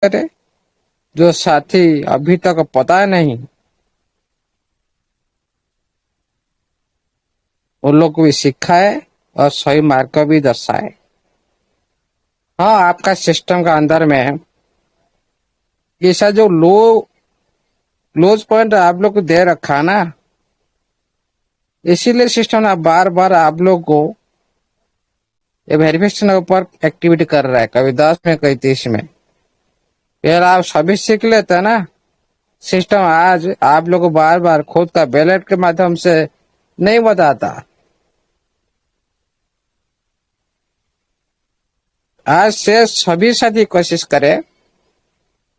करे, जो साथी अभी तक पता नहीं उन लोग को भी सिखाए और सही मार्ग को भी दर्शाए। हाँ, आपका सिस्टम का अंदर में ऐसा जो क्लोज पॉइंट आप लोग को दे रखा ना, इसीलिए सिस्टम ना बार बार आप लोग को ये वेरिफिकेशन के ऊपर एक्टिविटी कर रहा है, कभी 10 में कभी 30 में। यार आप सभी सीख लेते हैं ना, सिस्टम आज आप लोग को बार बार खुद का बैलेट के माध्यम से नहीं बताता। आज से सभी साथी कोशिश करे,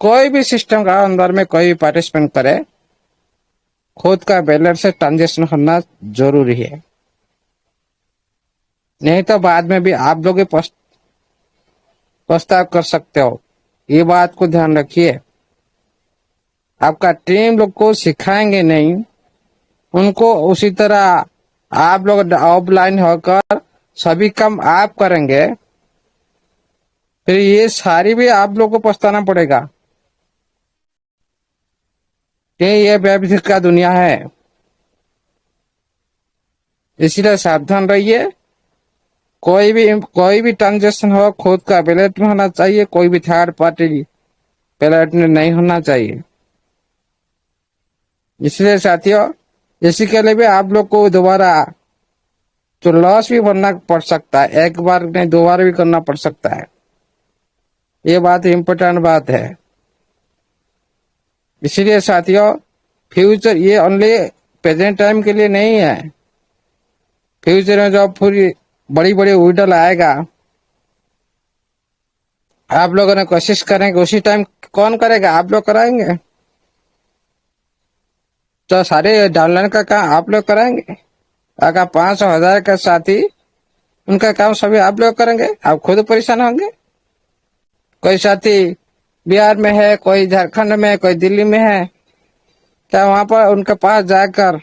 कोई भी सिस्टम का अंदर में कोई भी पार्टिसिपेंट करे, खुद का बैलेट से ट्रांजेक्शन होना जरूरी है। नहीं तो बाद में भी आप लोग ही पछताव कर सकते हो। ये बात को ध्यान रखिए। आपका टीम लोग को सिखाएंगे नहीं, उनको उसी तरह आप लोग ऑफलाइन होकर सभी काम आप करेंगे, फिर ये सारी भी आप लोग को पछताना पड़ेगा। ये व्यवसाय का दुनिया है, इसलिए सावधान रहिए। कोई भी ट्रांजेक्शन हो खुद का बैलेट में होना चाहिए, कोई भी थर्ड पार्टी बैलेट में नहीं होना चाहिए। इसलिए साथियों, इसी के लिए भी आप लोग को दोबारा तो लॉस भी भरना पड़ सकता है, एक बार नहीं 2 बार भी करना पड़ सकता है। ये बात इम्पोर्टेंट बात है। इसीलिए साथियों, फ्यूचर ये ओनली प्रेजेंट टाइम के लिए नहीं है। फ्यूचर में जब पूरी बड़ी बड़ी विड्रॉल आएगा, आप लोगों ने कोशिश करेंगे, उसी टाइम कौन करेगा? आप लोग कराएंगे। तो सारे डाउनलाइन का काम आप लोग कराएंगे। अगर 500,000 का साथी, उनका काम सभी आप लोग करेंगे, आप खुद परेशान होंगे। कोई साथी बिहार में है, कोई झारखंड में है, कोई दिल्ली में है, क्या वहां पर उनके पास जाकर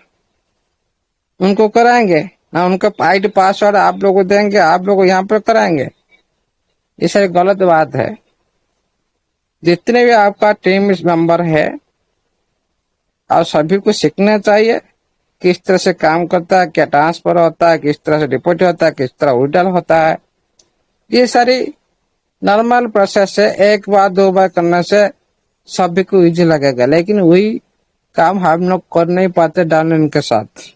उनको कराएंगे? ना उनका आईडी पासवर्ड आप लोग को देंगे, आप लोग यहाँ पर कराएंगे? ये सारी गलत बात है। जितने भी आपका टीम मेंबर है, और सभी को सीखना चाहिए किस तरह से काम करता है, क्या ट्रांसफर होता है, किस तरह से डिपॉजिट होता है, किस तरह विड्रॉल होता है। ये सारी नॉर्मल प्रोसेस है, 1 बार 2 बार करने से सभी को इजी लगेगा, लेकिन वही काम हम लोग कर नहीं पाते डाउनलाइन के साथ।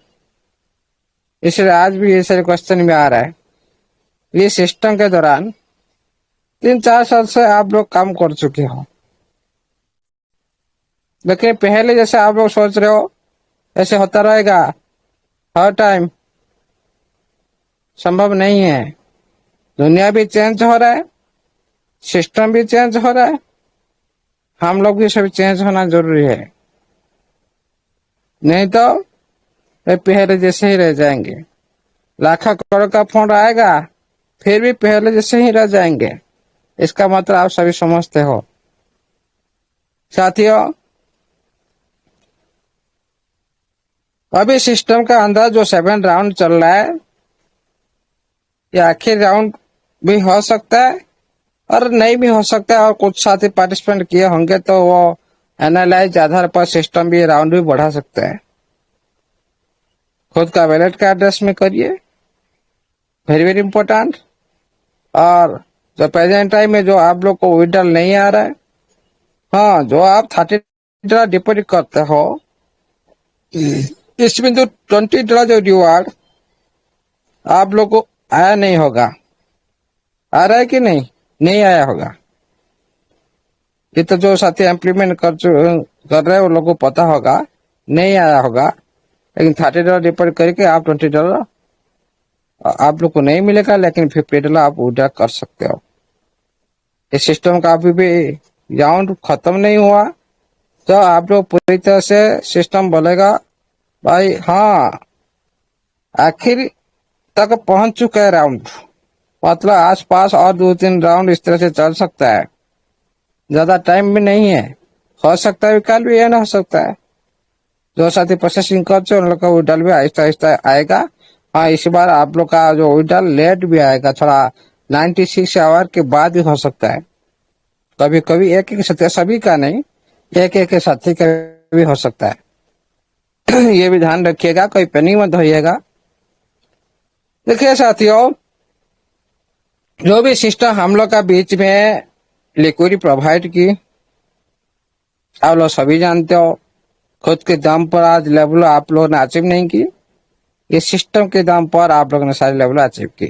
इसलिए आज भी ये सारे क्वेश्चन में आ रहा है। ये सिस्टम के दौरान 3-4 साल से आप लोग काम कर चुके हो, लेकिन पहले जैसे आप लोग सोच रहे हो ऐसे होता रहेगा हर टाइम, संभव नहीं है। दुनिया भी चेंज हो रहा है, सिस्टम भी चेंज हो रहा है, हम लोग भी सभी चेंज होना जरूरी है। नहीं तो वे पहले जैसे ही रह जाएंगे। लाखों करोड़ का फंड आएगा, फिर भी पहले जैसे ही रह जाएंगे। इसका मतलब आप सभी समझते हो। साथियों, अभी सिस्टम का अंदर जो 7 राउंड चल रहा है, ये आखिरी राउंड भी हो सकता है और नहीं भी हो सकता है, और कुछ साथी पार्टिसिपेंट किए होंगे तो वो एनालाइज आधार पर सिस्टम भी राउंड भी बढ़ा सकता है। खुद का वैलेट का एड्रेस में करिए, वेरी वेरी इंपॉर्टेंट। और जो प्रेजेंट टाइम में जो आप लोग को विड्रॉल नहीं आ रहा है, हाँ, जो आप $30 डिपॉजिट करते हो, इसमें जो $20 जो रिवार्ड आप लोग को आया नहीं होगा। आ रहा है कि नहीं? नहीं आया होगा। ये तो जो साथी इम्प्लीमेंट कर रहे हैं उन लोगों को पता होगा, नहीं आया होगा। लेकिन $30 डिपॉजिट करके आप $20 आप लोग को नहीं मिलेगा, लेकिन $50 आप विड्रॉ कर सकते हो। इस सिस्टम का अभी भी राउंड खत्म नहीं हुआ, तो आप लोग पूरी तरह से सिस्टम बोलेगा भाई हाँ आखिर तक पहुंच चुका है राउंड, मतलब आस पास और 2-3 राउंड इस तरह से चल सकता है। ज्यादा टाइम भी नहीं है, हो सकता है कल भी एंड हो सकता है। जो साथी प्रोसेसिंग करते उन लोग का विड्रॉल भी आहिस्ता आहिस्ता आएगा। हाँ, इस बार आप लोग का जो विड्रॉल लेट भी आएगा, थोड़ा 96 आवर के बाद भी हो सकता है। कभी कभी एक एक साथी, सभी का नहीं, एक एक साथी का भी हो सकता है। ये भी ध्यान रखिएगा, कोई पेनी मत होइएगा। देखिए साथियों, जो भी सिस्टम हम लोग का बीच में लिक्विड प्रोवाइड की, आप लोग सभी जानते हो, खुद के दम पर आज लेवल आप लोगों ने अचीव नहीं की, इस सिस्टम के दम पर आप लोगों ने सारे लेवल अचीव की।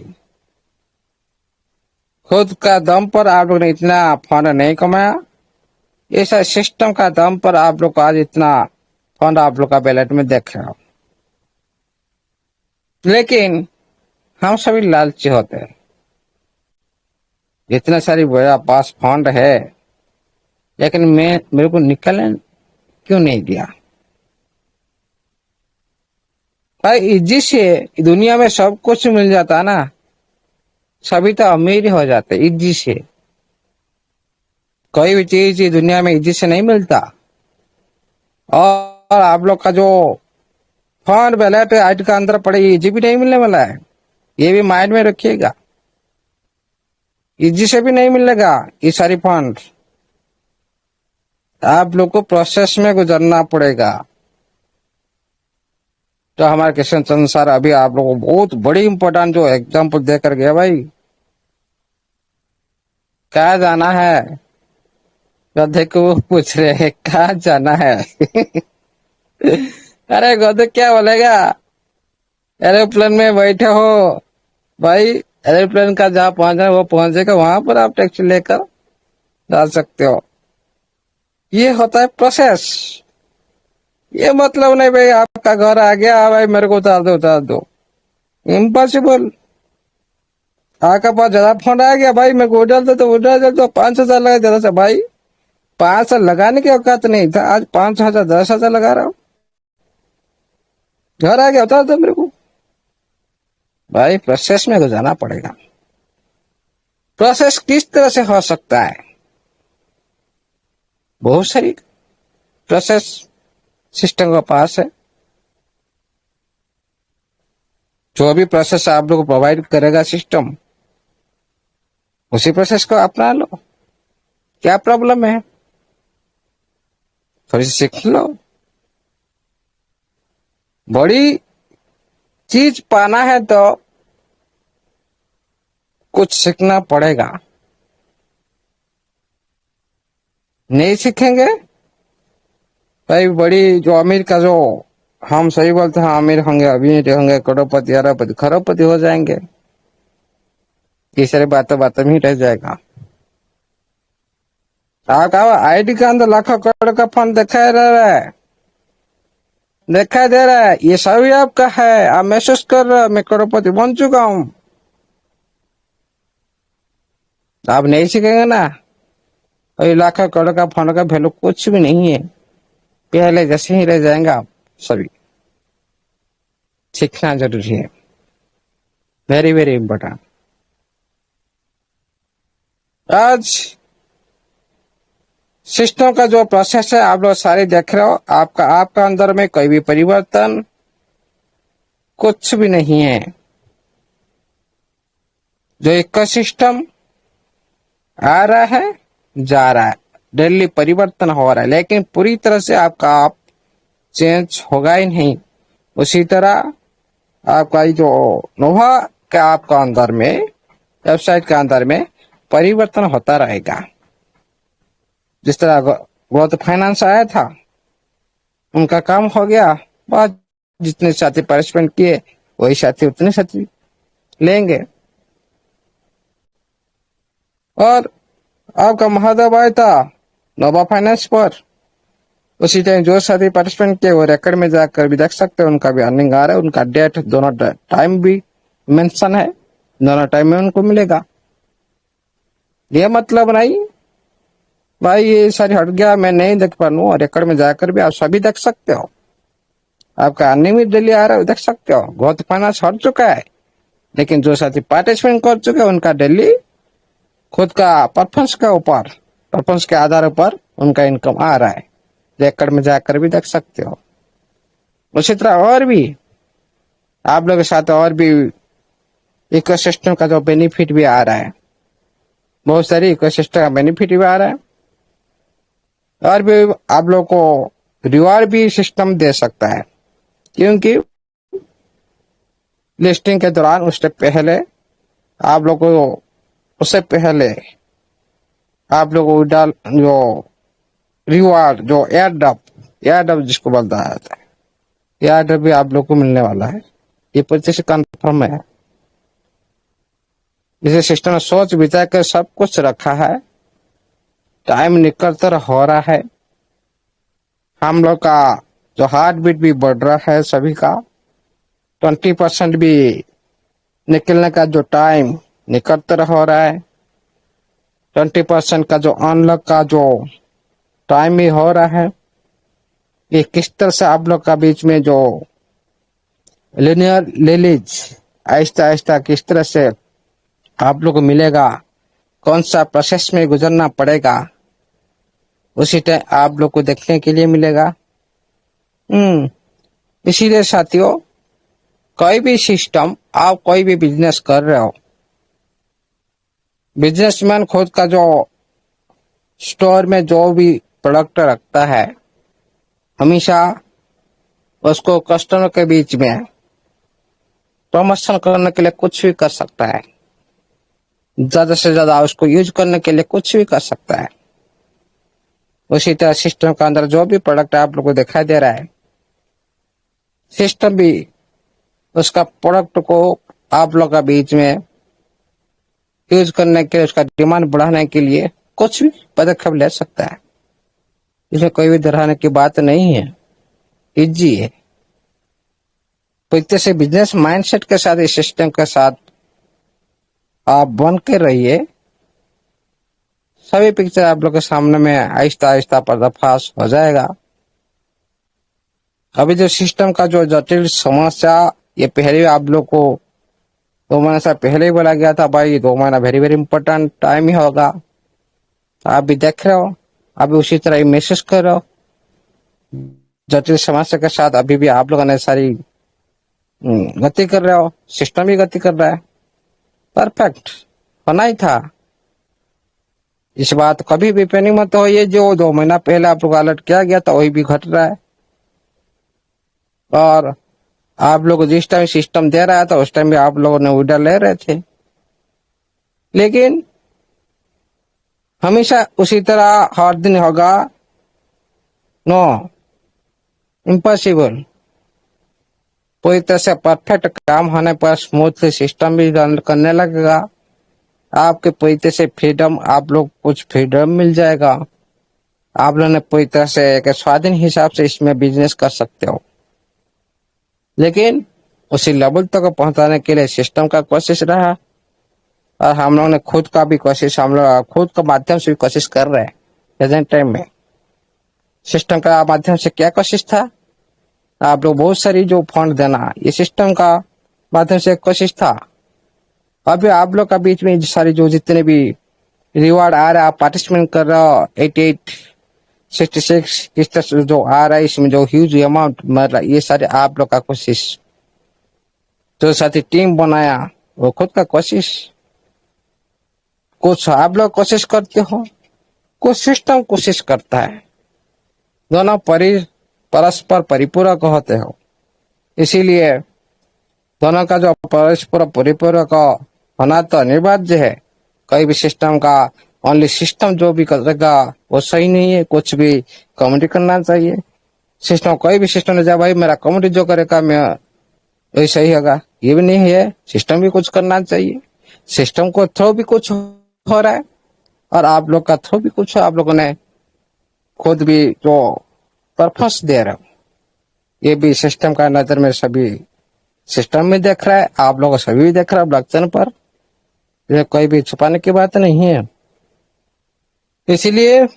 खुद का दम पर आप लोगों ने इतना फंड नहीं कमाया, इस सिस्टम का दम पर आप लोग को आज इतना फंड आप लोग का बैलेट में देख रहे हो। लेकिन हम सभी लालची होते हैं। इतना सारी मेरा पास फंड है, लेकिन मेरे को निकलने क्यों नहीं दिया? भाई इजी से दुनिया में सब कुछ मिल जाता ना, सभी तो अमीर हो जाते इजी से। कोई भी चीज दुनिया में इजी से नहीं मिलता। और आप लोग का जो फंड बैलेट आज का अंदर पड़े, इजी भी नहीं मिलने वाला है, ये भी माइंड में रखिएगा। इजी से भी नहीं मिलेगा ये सारी फंड, आप लोग को प्रोसेस में गुजरना पड़ेगा। तो हमारे किशन चंद्र सर अभी आप लोगों को बहुत बड़ी इंपॉर्टेंट जो एग्जाम्पल देकर गया। भाई कहाँ जाना है? गधे को पूछ रहे हैं कहाँ जाना है। अरे गधे क्या बोलेगा, एरोप्लेन में बैठे हो भाई, एरोप्लेन का जहाँ पहुंचना है वो पहुंचेगा, वहां पर आप टैक्सी लेकर जा सकते हो। ये होता है प्रोसेस। ये मतलब नहीं भाई आपका घर आ गया भाई मेरे को उतार दो, इम्पॉसिबल। आपका पास ज्यादा फंड आ गया भाई, मेरे को उड़ा दे तो 5,000 लगा ज्यादा से भाई। 5,000 लगाने की औकात नहीं था, आज 5,000 10,000 लगा रहा हूँ। घर आ गया उतार दो मेरे को। भाई प्रोसेस में गुजारना पड़ेगा। प्रोसेस किस तरह से हो सकता है? बहुत सारी प्रोसेस सिस्टम के पास है। जो भी प्रोसेस आप लोग को प्रोवाइड करेगा सिस्टम, उसी प्रोसेस को अपना लो। क्या प्रॉब्लम है? थोड़ी सी सीख लो। बड़ी चीज पाना है तो कुछ सीखना पड़ेगा। नहीं सीखेंगे भाई, बड़ी जो अमीर का जो हम सही बोलते हैं, अमीर होंगे, अमीर होंगे, करोड़पति अरबपति खरबपति हो जाएंगे, ये सारी बातों में ही रह जाएगा। आपका आईडी के अंदर लाखों करोड़ का फंड दिखाई दे रहा है, ये सभी आपका है। आप महसूस कर रहे हो मैं करोड़पति बन चुका हूं। आप नहीं सीखेंगे ना, और लाखों करोड़ का फंड का वैल्यू कुछ भी नहीं है, पहले जैसे ही रह जाएंगे आप सभी। सीखना जरूरी है, वेरी वेरी इंपॉर्टेंट। आज सिस्टम का जो प्रोसेस है आप लोग सारे देख रहे हो, आपका अंदर में कोई भी परिवर्तन कुछ भी नहीं है। जो इकोसिस्टम आ रहा है जा रहा है, डेली परिवर्तन हो रहा है, लेकिन पूरी तरह से आपका आप चेंज होगा ही नहीं। उसी तरह आपका जो नोवा का आपका अंदर में, वेबसाइट के अंदर में परिवर्तन होता रहेगा। जिस तरह ग्रोथ फाइनेंस आया था, उनका काम हो गया, बहुत जितने साथी पार्टिसिपेंट किए वही साथी उतने साथी लेंगे। और आपका महादेव आया था नोवा फाइनेंस पर, उसी टाइम जो साथी पार्टिसिपेंट किए वो रिकॉर्ड में जाकर भी देख सकते हैं, उनका भी अर्निंग आ रहा है, उनका डेट दोनों टाइम भी मेंशन है, दोनों टाइम में उनको मिलेगा। ये मतलब नहीं भाई ये सारी हट गया मैं नहीं देख पा रहा हूँ, रिकॉर्ड में जाकर भी आप सभी देख सकते हो। आपका अर्निंग भी डेली आ रहा है, देख सकते हो। ग्रोथ फाइनेंस हट चुका है, लेकिन जो साथी पार्टिसिपेंट कर चुके हैं उनका डेली खुद का परफॉर्मेंस के आधार पर उनका इनकम आ रहा है, रिकॉर्ड में जाकर भी देख सकते हो। उसी तरह और भी आप लोगों के साथ और भी इकोसिस्टम का जो बेनिफिट भी आ रहा है, बहुत सारी इकोसिस्टम का बेनिफिट भी आ रहा है, और भी आप लोग को रिवार्ड भी सिस्टम दे सकता है, क्योंकि लिस्टिंग के दौरान उससे पहले आप लोग को, उससे पहले आप लोग को डाल जो रिवार्ड, जो एयर ड्रॉप जिसको बोलता है, एयर ड्रॉप भी आप लोग को मिलने वाला है। ये पच्चीस कन्फर्म है। इसे सिस्टम ने सोच विचार कर सब कुछ रखा है। टाइम निकलता हो रहा है, हम लोग का जो हार्ट बीट भी बढ़ रहा है, सभी का 20% भी निकलने का जो टाइम निकलता हो रहा है, 20% का जो अनलॉक का जो टाइम भी हो रहा है। ये किस तरह से आप लोग का बीच में जो लिनियर रिलीज आहिस्ता आहिस्ता किस तरह से आप लोग को मिलेगा, कौन सा प्रोसेस में गुजरना पड़ेगा, उसी टाइम आप लोग को देखने के लिए मिलेगा। इसीलिए साथियों, कोई भी सिस्टम, आप कोई भी बिजनेस कर रहे हो, बिजनेसमैन खुद का जो स्टोर में जो भी प्रोडक्ट रखता है, हमेशा उसको कस्टमर के बीच में प्रमोशन करने के लिए कुछ भी कर सकता है, ज्यादा से ज्यादा उसको यूज करने के लिए कुछ भी कर सकता है। उसी तरह सिस्टम के अंदर जो भी प्रोडक्ट आप लोग को दिखाई दे रहा है, सिस्टम भी उसका प्रोडक्ट को आप लोग का बीच में यूज करने के लिए, उसका डिमांड बढ़ाने के लिए कुछ भी पदक्षेप ले सकता है। इसमें कोई भी डराने की बात नहीं है, इजी है। तो इतने से बिजनेस माइंडसेट के साथ, इस सिस्टम के साथ आप बन के रहिए। सभी पिक्चर आप लोग के सामने में आहिस्ता आहिस्ता पर्दाफाश हो जाएगा। अभी जो सिस्टम का जो जटिल समस्या, ये पहले आप लोग को 2 महीने से पहले ही बोला गया था, भाई 2 महीना वेरी वेरी इंपॉर्टेंट टाइम ही होगा। आप भी देख रहे हो, अभी उसी तरह ही महसूस कर रहे हो। जटिल समस्या के साथ अभी भी आप लोगों ने सारी गति कर रहे हो, सिस्टम भी गति कर रहा है। परफेक्ट होना ही था। इस बात कभी भी पैनिक मत हो, ये जो 2 महीना पहले आप लोग अलर्ट किया गया था वही भी घट रहा है। और आप लोग जिस टाइम सिस्टम दे रहा था उस टाइम भी आप लोगों ने ऑर्डर ले रहे थे, लेकिन हमेशा उसी तरह हर दिन होगा? No, impossible. पूरी तरह से परफेक्ट काम होने पर स्मूथली सिस्टम भी रन करने लगेगा। आपके पूरी तरह से फ्रीडम, आप लोग कुछ फ्रीडम मिल जाएगा। आप लोगों ने पूरी तरह से एक स्वाधीन हिसाब से इसमें बिजनेस कर सकते हो। लेकिन उसी लेवल तक पहुंचाने के लिए सिस्टम का कोशिश रहा, और हम लोगों ने खुद का भी कोशिश, हम लोग खुद के माध्यम से भी कोशिश कर रहे हैं प्रेजेंट टाइम में। सिस्टम का माध्यम से क्या कोशिश था? आप लोग बहुत सारी जो फंड देना, ये सिस्टम का माध्यम से कोशिश था। अभी आप लोग का बीच में सारी जो जितने भी रिवार्ड आ रहा है, आप पार्टिसिपेट कर रहे हो, 88, 66 इस तरह से जो आ रहा है, इसमें जो ह्यूज अमाउंट मिल रहा है, ये सारे आप लोग का कोशिश। जो साथी टीम बनाया वो खुद का कोशिश। कुछ आप लोग कोशिश करते हो, कुछ सिस्टम कोशिश करता है। दोनों परस्पर परिपूरक होते हो, इसीलिए दोनों का जो परस्पर परिपूरक होना तो अनिवार्य है। कोई भी सिस्टम का ओनली सिस्टम जो भी करेगा वो सही नहीं है, कुछ भी कमेटी करना चाहिए। सिस्टम, कोई भी सिस्टम ने जा भाई मेरा कमेटी जो करेगा मैं वही सही होगा, ये भी नहीं है। सिस्टम भी कुछ करना चाहिए। सिस्टम को थ्रो भी कुछ हो रहा है, और आप लोग का थ्रो भी कुछ, आप लोगों ने खुद भी जो परफॉर्मेंस दे रहे हो, ये भी सिस्टम का नजर में सभी सिस्टम में देख रहा है, आप लोग सभी भी देख रहा है ब्लॉकचेन पर। ये कोई भी छुपाने की बात नहीं है। इसीलिए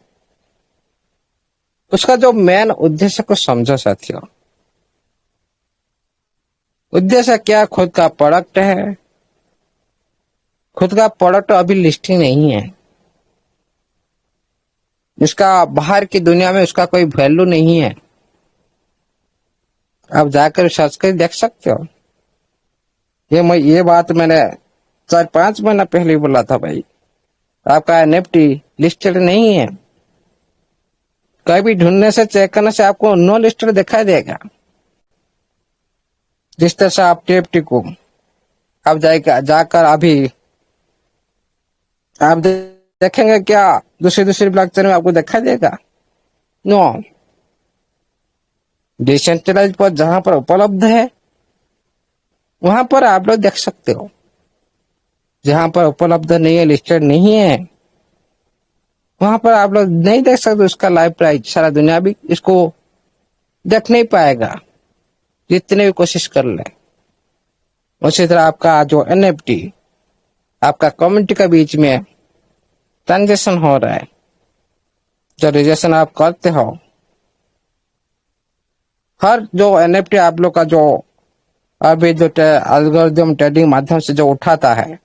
उसका जो मेन उद्देश्य को समझो साथियों। उद्देश्य क्या? खुद का प्रोडक्ट है। खुद का प्रोडक्ट अभी लिस्टिंग नहीं है, इसका बाहर की दुनिया में उसका कोई वैल्यू नहीं है। आप जाकर सर्च कर देख सकते हो। ये बात मैंने 4-5 महीना पहले ही बोला था भाई। आपका एनएफटी लिस्टेड नहीं है, कहीं भी ढूंढने से चेक करने से आपको नो लिस्टेड दिखाई देगा। जिस तरह से आप टीएफटी को आप जाएगा जाकर अभी आप देखेंगे क्या दूसरी दूसरी ब्लॉकचेन में आपको दिखाई देगा? नो। डिसेंट्रलाइज पर जहां पर उपलब्ध है वहां पर आप लोग देख सकते हो। जहां पर उपलब्ध नहीं है, लिस्टेड नहीं है, वहां पर आप लोग नहीं देख सकते उसका लाइव प्राइस। सारा दुनिया भी इसको देख नहीं पाएगा जितने भी कोशिश कर ले। उसी तरह आपका जो एनएफटी आपका कम्युनिटी के बीच में ट्रांजेक्शन हो रहा है, जो रजिस्ट्रेशन आप करते हो, हर जो एनएफटी आप लोग का जो अभी जो एल्गोरिथम ट्रेडिंग माध्यम से जो उठाता है,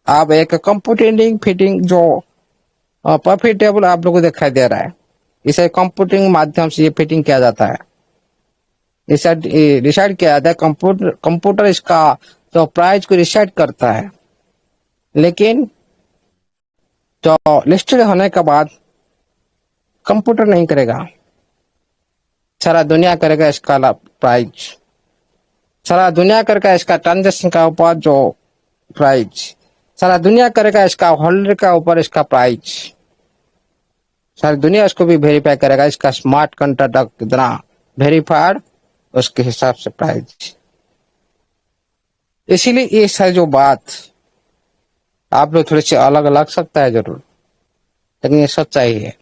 आप एक कंप्यूटिंग फिटिंग जो प्रॉफिटेबल आप लोगों को दिखाई दे रहा है, इसे कंप्यूटिंग माध्यम से ये फिटिंग किया जाता है, डिसाइड किया जाता है। कंप्यूटर इसका जो प्राइस को डिसाइड करता है, लेकिन जो लिस्टेड होने के बाद कंप्यूटर नहीं करेगा, सारा दुनिया करेगा इसका प्राइस। सारा दुनिया करेगा इसका ट्रांजेक्शन का ऊपर जो प्राइस, सारा दुनिया करेगा इसका होल्डर का ऊपर इसका प्राइस, सारी दुनिया इसको भी वेरीफाई करेगा, इसका स्मार्ट कॉन्ट्रैक्ट कितना वेरीफाइड उसके हिसाब से प्राइस। इसीलिए ये सारी जो बात आप लोग थोड़ी सी अलग लग सकता है जरूर, लेकिन ये सच्चाई है।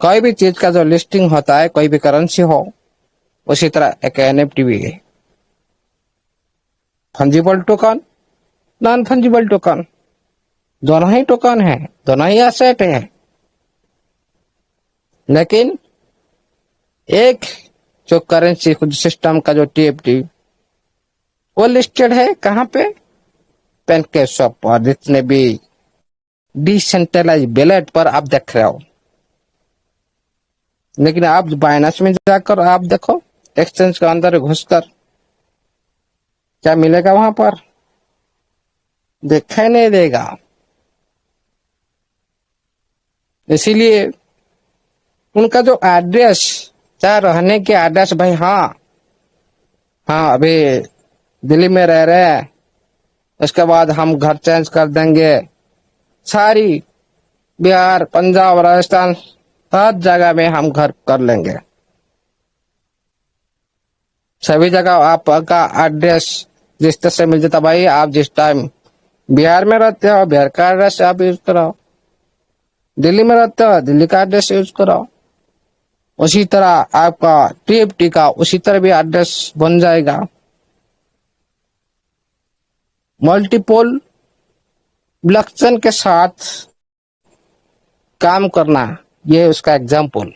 कोई भी चीज का जो लिस्टिंग होता है, कोई भी करेंसी हो, उसी तरह एक एनएफटी भी है। Fungible token, non fungible token, दोनों ही टोकन है, दोनों ही एसेट है। लेकिन एक जो करेंसी सिस्टम का जो टीएफटी वो लिस्टेड है कहाँ पे? पैनकेकस्वैप पर, जितने भी डिसेंट्रलाइज वैलेट पर आप देख रहे हो। लेकिन आप बाइनेंस में जाकर आप देखो, एक्सचेंज के अंदर घुसकर क्या मिलेगा वहां पर? दिखाई नहीं देगा। इसीलिए उनका जो एड्रेस, चाहे रहने के एड्रेस, भाई हाँ अभी दिल्ली में रह रहे हैं, उसके बाद हम घर चेंज कर देंगे, सारी बिहार, पंजाब, राजस्थान, हर जगह में हम घर कर लेंगे। सभी जगह आपका एड्रेस जिस तरह से मिल जाता, भाई आप जिस टाइम बिहार में रहते हो बिहार का एड्रेस आप यूज कराओ, दिल्ली में रहते हो दिल्ली का एड्रेस यूज कराओ। उसी तरह आपका टीएफटी का उसी तरह भी एड्रेस बन जाएगा। मल्टीपल ब्लॉकचेन के साथ काम करना, ये है उसका एग्जाम्पल।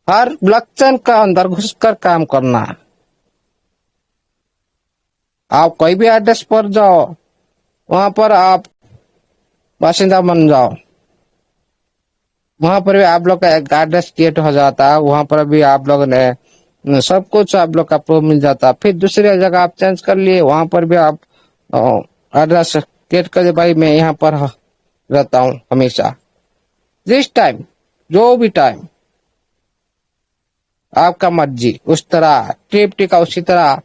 हर ब्लॉकचेन का अंदर घुसकर काम करना। आप कोई भी एड्रेस पर जाओ, वहां पर आप बाशिंदा बन जाओ, वहां पर भी आप लोग का एक एड्रेस क्रिएट हो जाता है, वहां पर भी आप लोग ने सब कुछ आप लोग का प्रूफ मिल जाता है। फिर दूसरी जगह आप चेंज कर लिए, वहां पर भी आप एड्रेस क्रिएट कर, भाई मैं यहाँ पर रहता हूँ हमेशा, जिस टाइम जो भी टाइम आपका मर्जी। उस तरह टीएफटी का उसी तरह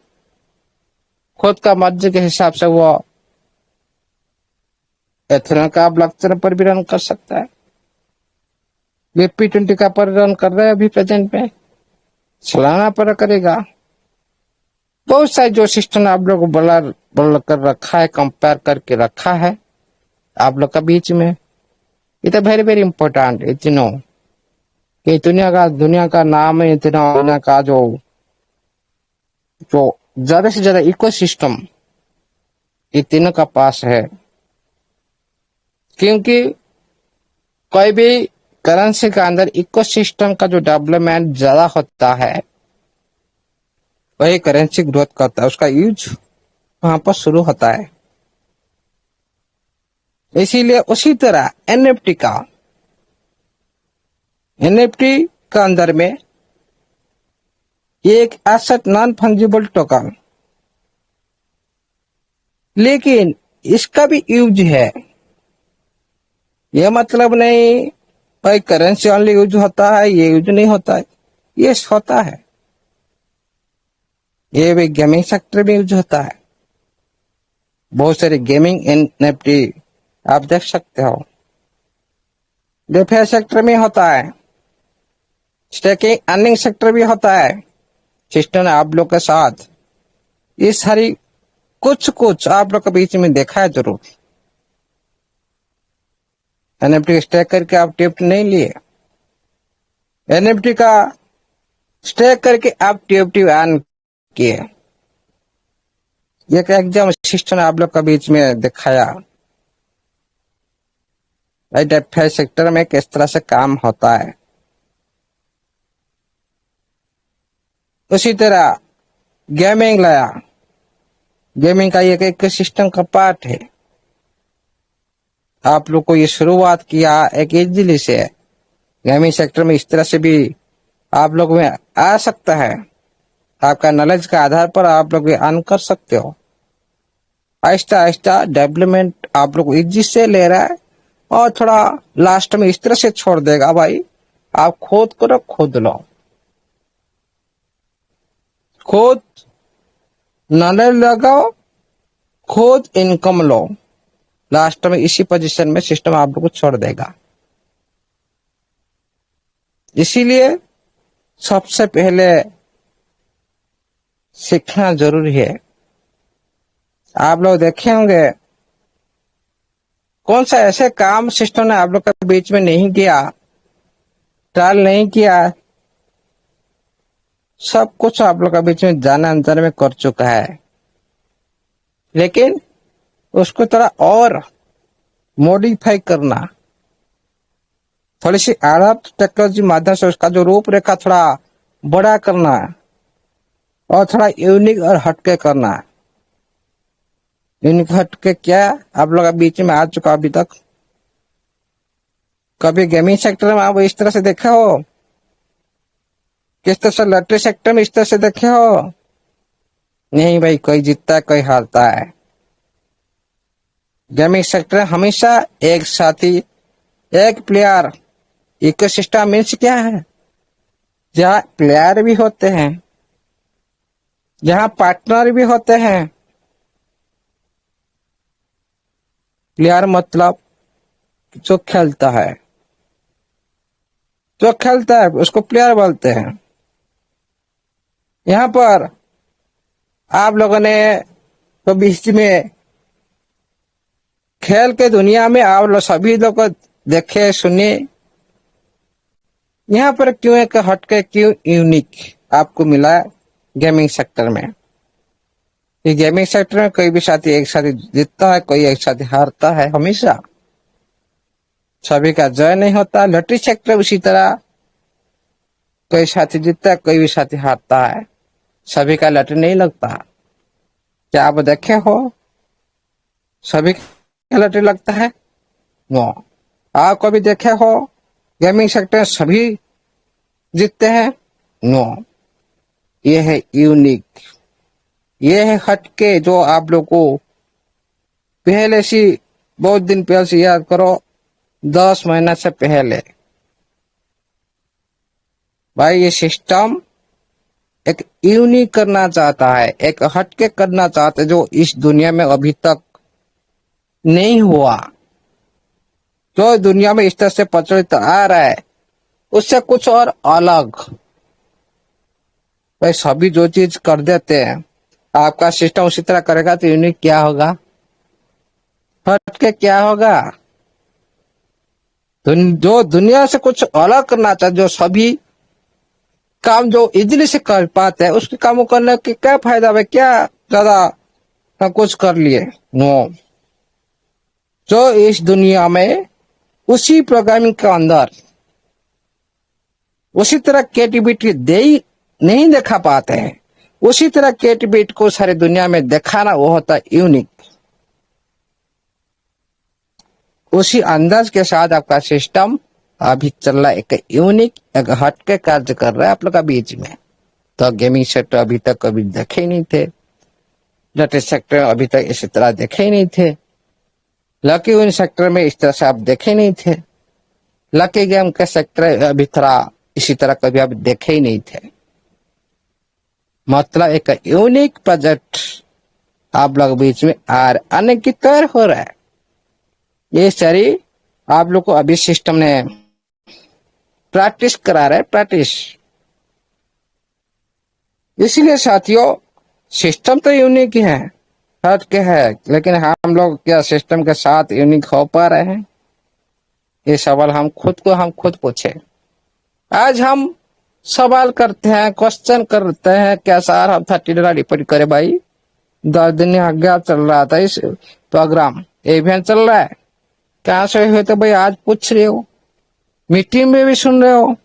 खुद का मर्जी के हिसाब से वो एथेरियम का ब्लॉकचेन पर भी रन कर सकता है। BP20 का पर रन कर रहे हैं अभी प्रेजेंट में, चलाना पर करेगा। बहुत सारे जो सिस्टम आप लोग बल कर रखा है, कंपेयर करके रखा है आप लोग का बीच में। It is very very important it know कि दुनिया का नाम है, इतना दुनिया का जो ज्यादा से ज्यादा इकोसिस्टम ये तीनों का पास है। क्योंकि कोई भी करेंसी के अंदर इकोसिस्टम का जो डेवलपमेंट ज्यादा होता है, वही करेंसी ग्रोथ करता है, उसका यूज वहां पर शुरू होता है। इसीलिए उसी तरह एनएफटी का अंदर में एक एसेट नॉन फंजिबल टोकन लेकिन इसका भी यूज है। ये मतलब नहीं भाई करेंसी ओनली यूज होता है, ये यूज नहीं होता है, ये होता है। ये भी गेमिंग सेक्टर में यूज होता है। बहुत सारे गेमिंग एनएफटी आप देख सकते हो, डिफेंस सेक्टर में होता है, स्टेकिंग अर्निंग सेक्टर भी होता है। सिस्टम ने आप लोग के साथ ये सारी कुछ कुछ आप लोग के बीच में देखा है जरूर। एनएफटी स्टेक करके आप टिप्ट नहीं लिए, एनएफटी का स्टेक करके आप टिप्ट अर्न किए। ये एग्जाम सिस्टम ने आप लोग के बीच में दिखाया डिफेंस सेक्टर में किस तरह से काम होता है। उसी तरह गेमिंग लाया, गेमिंग का एक एक सिस्टम का पार्ट है। आप लोग को ये शुरुआत किया एक इजीली से, गेमिंग सेक्टर में इस तरह से भी आप लोग में आ सकता है। आपका नॉलेज के आधार पर आप लोग अर्न कर सकते हो। आहिस्ता आहिस्ता डेवलपमेंट आप लोग इजी से ले रहा है और थोड़ा लास्ट में इस तरह से छोड़ देगा भाई आप खुद करो, खुद लो, खुद नॉलेज लगाओ, खुद इनकम लो। लास्ट में इसी पोजीशन में सिस्टम आप लोग को छोड़ देगा। इसीलिए सबसे पहले सीखना जरूरी है। आप लोग देखे होंगे कौन सा ऐसे काम सिस्टम ने आप लोग के बीच में नहीं किया, ट्रायल नहीं किया, सब कुछ आप लोग के बीच में जाने अंदर में कर चुका है। लेकिन उसको थोड़ा और मॉडिफाई करना, थोड़ी सी एडवांस टेक्नोलॉजी माध्यम से उसका जो रूपरेखा थोड़ा बड़ा करना और थोड़ा यूनिक और हटके करना। यूनिक हटके क्या आप लोग के बीच में आ चुका अभी तक? कभी गेमिंग सेक्टर में आप इस तरह से देखे हो? किस तरह से लॉटरी सेक्टर में इस तरह से देखे हो? नहीं भाई, कोई जीतता है कोई हारता है। गेमिंग सेक्टर हमेशा एक साथी, एक प्लेयर इकोसिस्टम मीन्स क्या है? जहाँ प्लेयर भी होते हैं, जहाँ पार्टनर भी होते हैं। प्लेयर मतलब जो खेलता है, जो खेलता है उसको प्लेयर बोलते हैं। यहाँ पर आप लोगों ने तो बीच में खेल के दुनिया में आप लोग सभी लोग देखे सुने। यहाँ पर क्यों एक हटके, क्यों यूनिक आपको मिला गेमिंग सेक्टर में? ये गेमिंग सेक्टर में कोई भी साथी एक साथी जीतता है, कोई एक साथी हारता है। हमेशा सभी का जय नहीं होता। लॉटरी सेक्टर उसी तरह, कोई साथी जीतता है, कोई भी साथी हारता है। सभी का लॉटरी नहीं लगता। क्या आप देखे हो सभी का लॉटरी लगता है? नो। आप कभी देखे हो गेमिंग सेक्टर सभी जीतते हैं? नो। ये है यूनिक, ये है हटके जो आप लोग को पहले से, बहुत दिन पहले से याद करो, 10 महीना से पहले भाई ये सिस्टम एक यूनिक करना चाहता है, एक हटके करना चाहता है जो इस दुनिया में अभी तक नहीं हुआ। जो दुनिया में इस तरह से प्रचलित आ रहा है उससे कुछ और अलग। भाई सभी जो चीज कर देते हैं, आपका सिस्टम उसी तरह करेगा तो यूनिक क्या होगा, हटके क्या होगा? जो दुनिया से कुछ अलग करना चाहते, जो सभी काम जो इजीली से कर पाते हैं, उसके कामों करने के क्या फायदा है? क्या ज्यादा कुछ कर लिए? नो। जो इस दुनिया में उसी प्रोग्रामिंग के अंदर उसी तरह क्रिएटिविटी नहीं देखा पाते हैं, उसी तरह क्रिएटिविटी को सारी दुनिया में दिखाना, वो होता है यूनिक। उसी अंदाज के साथ आपका सिस्टम अभी चल रहा है, एक यूनिक, एक हटके कार्य कर रहा है आप लोग का बीच में। तो गेमिंग सेक्टर अभी तक कभी देखे ही नहीं थे। लकी सेक्टर अभी तक इसी तरह देखे ही नहीं थे। लकी विन सेक्टर में इस तरह से आप देखे ही नहीं थे। लकी गेम के सेक्टर अभी तरह इसी तरह कभी आप देखे ही नहीं थे। मतलब एक यूनिक प्रोजेक्ट आप लोग बीच में आने की तैयार हो रहा है। ये सारी आप लोग को अभी सिस्टम ने प्रैक्टिस करा रहा है, प्रैक्टिस। इसीलिए साथियों सिस्टम तो यूनिक ही है, हट के है, लेकिन हम लोग क्या सिस्टम के साथ यूनिक हो पा रहे हैं? ये सवाल हम खुद पूछे। आज हम सवाल करते हैं, क्वेश्चन करते हैं, क्या सर हम 30 डॉलर डिपॉजिट करे भाई? 10 दिन आगे चल रहा था इस प्रोग्राम, इवेंट चल रहा है, कहाँ से हुए? तो भाई आज पूछ रहे हो, मीटिंग में भी सुन रहे हो,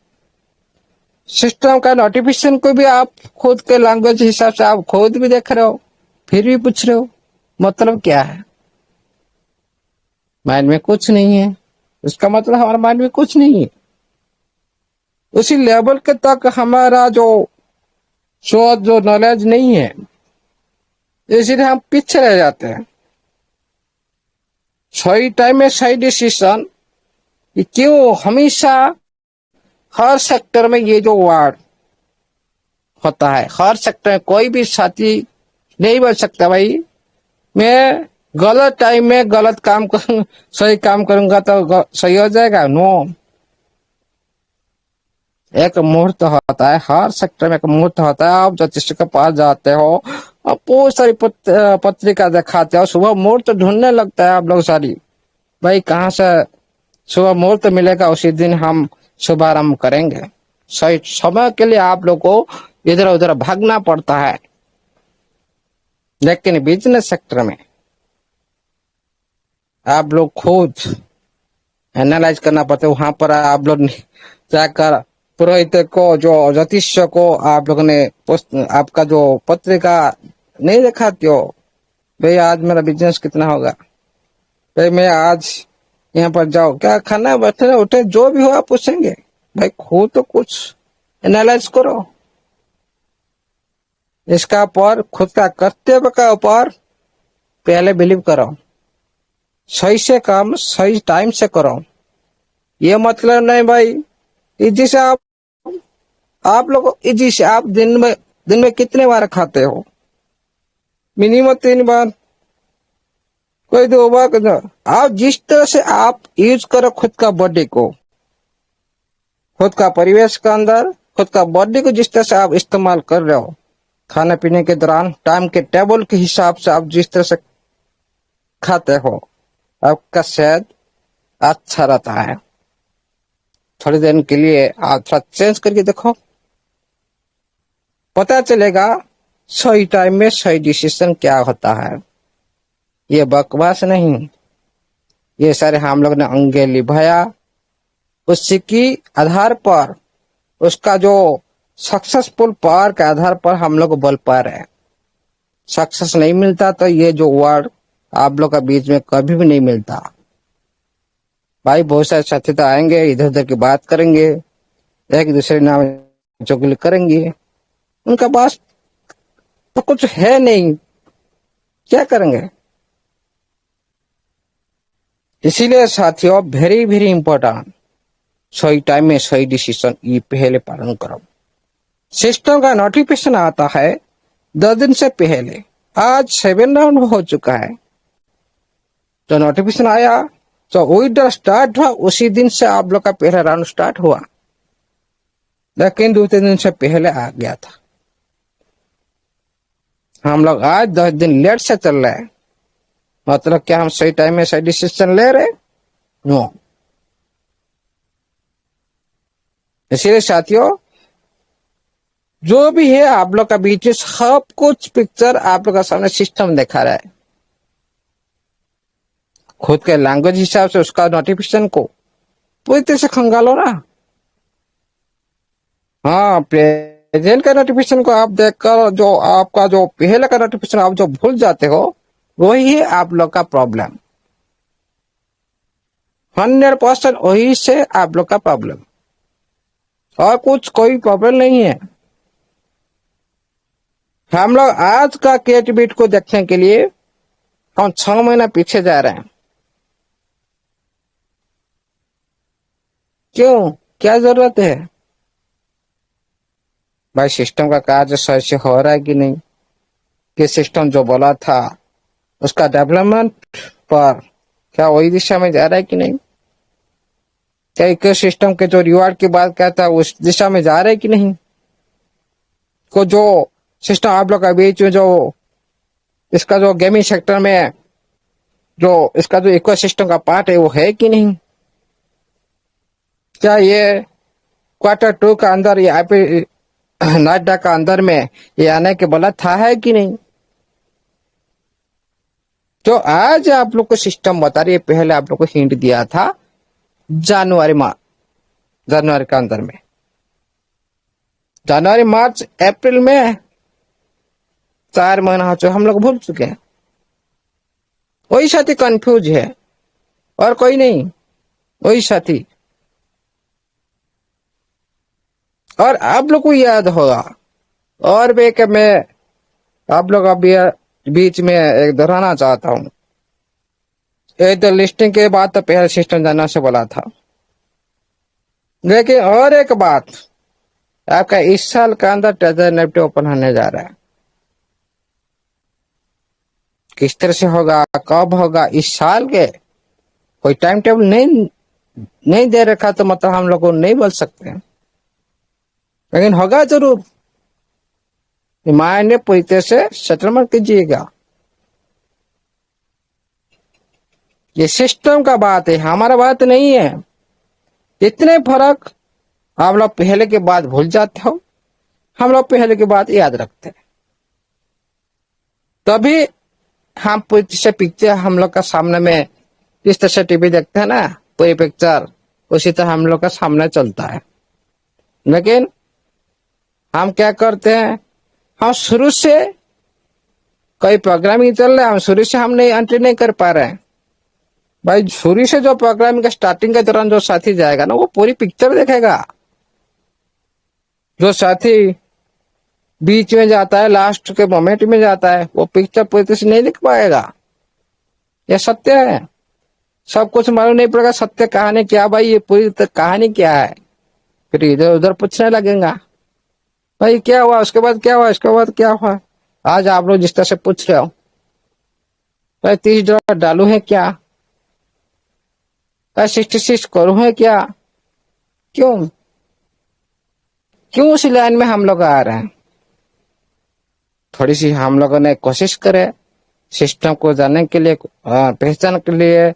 सिस्टम का नोटिफिकेशन को भी आप खुद के लैंग्वेज हिसाब से आप खुद भी देख रहे हो, फिर भी पूछ रहे हो। मतलब क्या है? माइंड में कुछ नहीं है। इसका मतलब हमारे माइंड में कुछ नहीं है। उसी लेवल के तक हमारा जो सोच, जो नॉलेज नहीं है, इसीलिए हम पीछे रह जाते हैं। सही टाइम में सही डिसीजन, क्यों हमेशा हर सेक्टर में ये जो वर्ड होता है, हर सेक्टर में कोई भी साथी नहीं बोल सकता भाई मैं गलत टाइम में गलत काम करूं, सही काम करूंगा तो सही हो जाएगा। नो, एक मुहूर्त होता है, हर सेक्टर में एक मुहूर्त होता है। आप ज्योतिष के पास जाते हो, आप बहुत सारी पत्रिका दिखाते हो, सुबह मुहूर्त ढूंढने लगता है आप लोग सारी, भाई कहाँ से सुबह मुहूर्त मिलेगा, उसी दिन हम शुभारंभ करेंगे। सही समय के लिए आप लोग को इधर उधर भागना पड़ता है। लेकिन बिजनेस सेक्टर में आप लोग खुद एनालाइज करना पड़ता है। वहां पर आप लोग जाकर पुरोहित को, जो ज्योतिष्य को आप लोगों ने आपका जो पत्रिका नहीं दिखाते हो, भाई आज मेरा बिजनेस कितना होगा, भाई मैं आज यहाँ पर जाओ, क्या खाना, बैठे उठे, जो भी हो आप पूछेंगे। भाई खुद तो कुछ एनालाइज करो, इसका पर खुद का कर्तव्य का ऊपर पहले बिलीव करो। सही से काम सही टाइम से करो। ये मतलब नहीं भाई इजी से आप लोग इजी से आप दिन में कितने बार खाते हो? मिनिमम 3 बार, कोई 2 बार। आप जिस तरह से आप यूज करो खुद का बॉडी को, खुद का परिवेश का अंदर, खुद का बॉडी को जिस तरह से आप इस्तेमाल कर रहे हो, खाने पीने के दौरान टाइम के टेबल के हिसाब से आप जिस तरह से खाते हो, आपका सेहत अच्छा रहता है। थोड़ी देर के लिए आप थोड़ा चेंज करके देखो, पता चलेगा सही टाइम में सही डिसीजन क्या होता है। ये बकवास नहीं, ये सारे हम लोग ने अंगे निभाया, उसी की आधार पर, उसका जो सक्सेसफुल पावर के आधार पर हम लोग बोल पा रहे हैं। सक्सेस नहीं मिलता तो ये जो वर्ड आप लोग का बीच में कभी भी नहीं मिलता। भाई बहुत सारे साथी तो आएंगे, इधर उधर की बात करेंगे, एक दूसरे नाम चुगली करेंगे, उनका पास तो कुछ है नहीं, क्या करेंगे? इसीलिए साथियों वेरी वेरी इंपॉर्टेंट, सही टाइम में सही डिसीजन ये पहले पालन करो। सिस्टम का नोटिफिकेशन आता है 10 दिन से पहले, आज 7 राउंड हो चुका है। जो नोटिफिकेशन आया, जो विड्रॉ स्टार्ट हुआ, उसी दिन से आप लोग का पहला राउंड स्टार्ट हुआ, लेकिन 2-3 दिन से पहले आ गया था। हम लोग आज 10 दिन लेट से चल रहे हैं। मतलब क्या हम सही टाइम में सही डिसीजन ले रहे? नो। इसीलिए साथियों जो भी है आप लोग का बीच सब कुछ पिक्चर आप लोग का सामने सिस्टम दिखा रहा है। खुद के लैंग्वेज हिसाब से उसका नोटिफिकेशन को पूरी तरह से खंगालो ना। हाँ, प्रेजेंट का नोटिफिकेशन को आप देखकर जो आपका जो पहले का नोटिफिकेशन आप जो भूल जाते हो, वही है आप लोग का प्रॉब्लम। 100% वही से आप लोग का प्रॉब्लम, और कुछ कोई प्रॉब्लम नहीं है। हम लोग आज का क्रिएटिविटी को देखने के लिए हम 6 महीना पीछे जा रहे हैं। क्यों? क्या जरूरत है? भाई सिस्टम का कार्य सही से हो रहा है कि नहीं? कि सिस्टम जो बोला था उसका डेवलपमेंट पर क्या वही दिशा में जा रहा है कि नहीं? क्या इको सिस्टम के जो रिवार्ड की बात कहता है उस दिशा में जा रहा है कि नहीं? को जो सिस्टम आप लोग का बीच में जो इसका जो गेमिंग सेक्टर में जो इसका जो इको सिस्टम का पार्ट है वो है कि नहीं? क्या ये Q2 का अंदर ये आईपी नाइडा का अंदर में ये आने के बोला था है कि नहीं? जो आज आप लोग को सिस्टम बता रही है, पहले आप लोग को हिंट दिया था जनवरी का अंदर में, जनवरी मार्च अप्रैल में 4 महीना हो चुके, हम लोग भूल चुके हैं। वही साथी कंफ्यूज है और कोई नहीं, वही साथी। और आप लोग को याद होगा और भी कि मैं आप लोग अभी बीच में एक दोहराना चाहता हूँ। ये तो लिस्टिंग के बाद तो पहले सिस्टम जानना से बोला था, लेकिन और एक बात, आपका इस साल का अंदर ट्रेजर नेफ्ट ओपन होने जा रहा है। किस तरह से होगा, कब होगा, इस साल के कोई टाइम टेबल नहीं दे रखा तो मतलब हम लोग को नहीं बोल सकते, लेकिन होगा जरूर। मायने पूरी तरह से सेटलमेंट कीजिएगा। ये सिस्टम का बात है, हमारा बात नहीं है। इतने फर्क आप लोग पहले के बाद भूल जाते हो, हम लोग पहले की बात याद रखते हैं। तभी हम पूरी से पिक्चर हम लोग का सामने में जिस तरह से टीवी देखते हैं ना, पूरी पिक्चर उसी तरह हम लोग का सामने चलता है। लेकिन हम क्या करते हैं, हम शुरू से कोई प्रोग्रामिंग चल रहा है, हम शुरू से हम नहीं एंट्री नहीं कर पा रहे हैं। भाई शुरू से जो प्रोग्रामिंग का स्टार्टिंग के दौरान जो साथी जाएगा ना, वो पूरी पिक्चर देखेगा। जो साथी बीच में जाता है, लास्ट के मोमेंट में जाता है, वो पिक्चर पूरी तरह से नहीं लिख पाएगा। यह सत्य है, सब कुछ मालूम नहीं पड़ेगा सत्य कहानी क्या, भाई ये पूरी कहानी क्या है। फिर इधर उधर पूछने लगेगा, भाई क्या हुआ, उसके बाद क्या हुआ, इसके बाद क्या हुआ। आज आप लोग जिस तरह से पूछ रहे हो, भाई $30 डालू है क्या, भाई 66 करूं है क्या, क्यों क्यों उसी लाइन में हम लोग आ रहे हैं। थोड़ी सी हम लोगों ने कोशिश करे सिस्टम को जानने के लिए, पहचान के लिए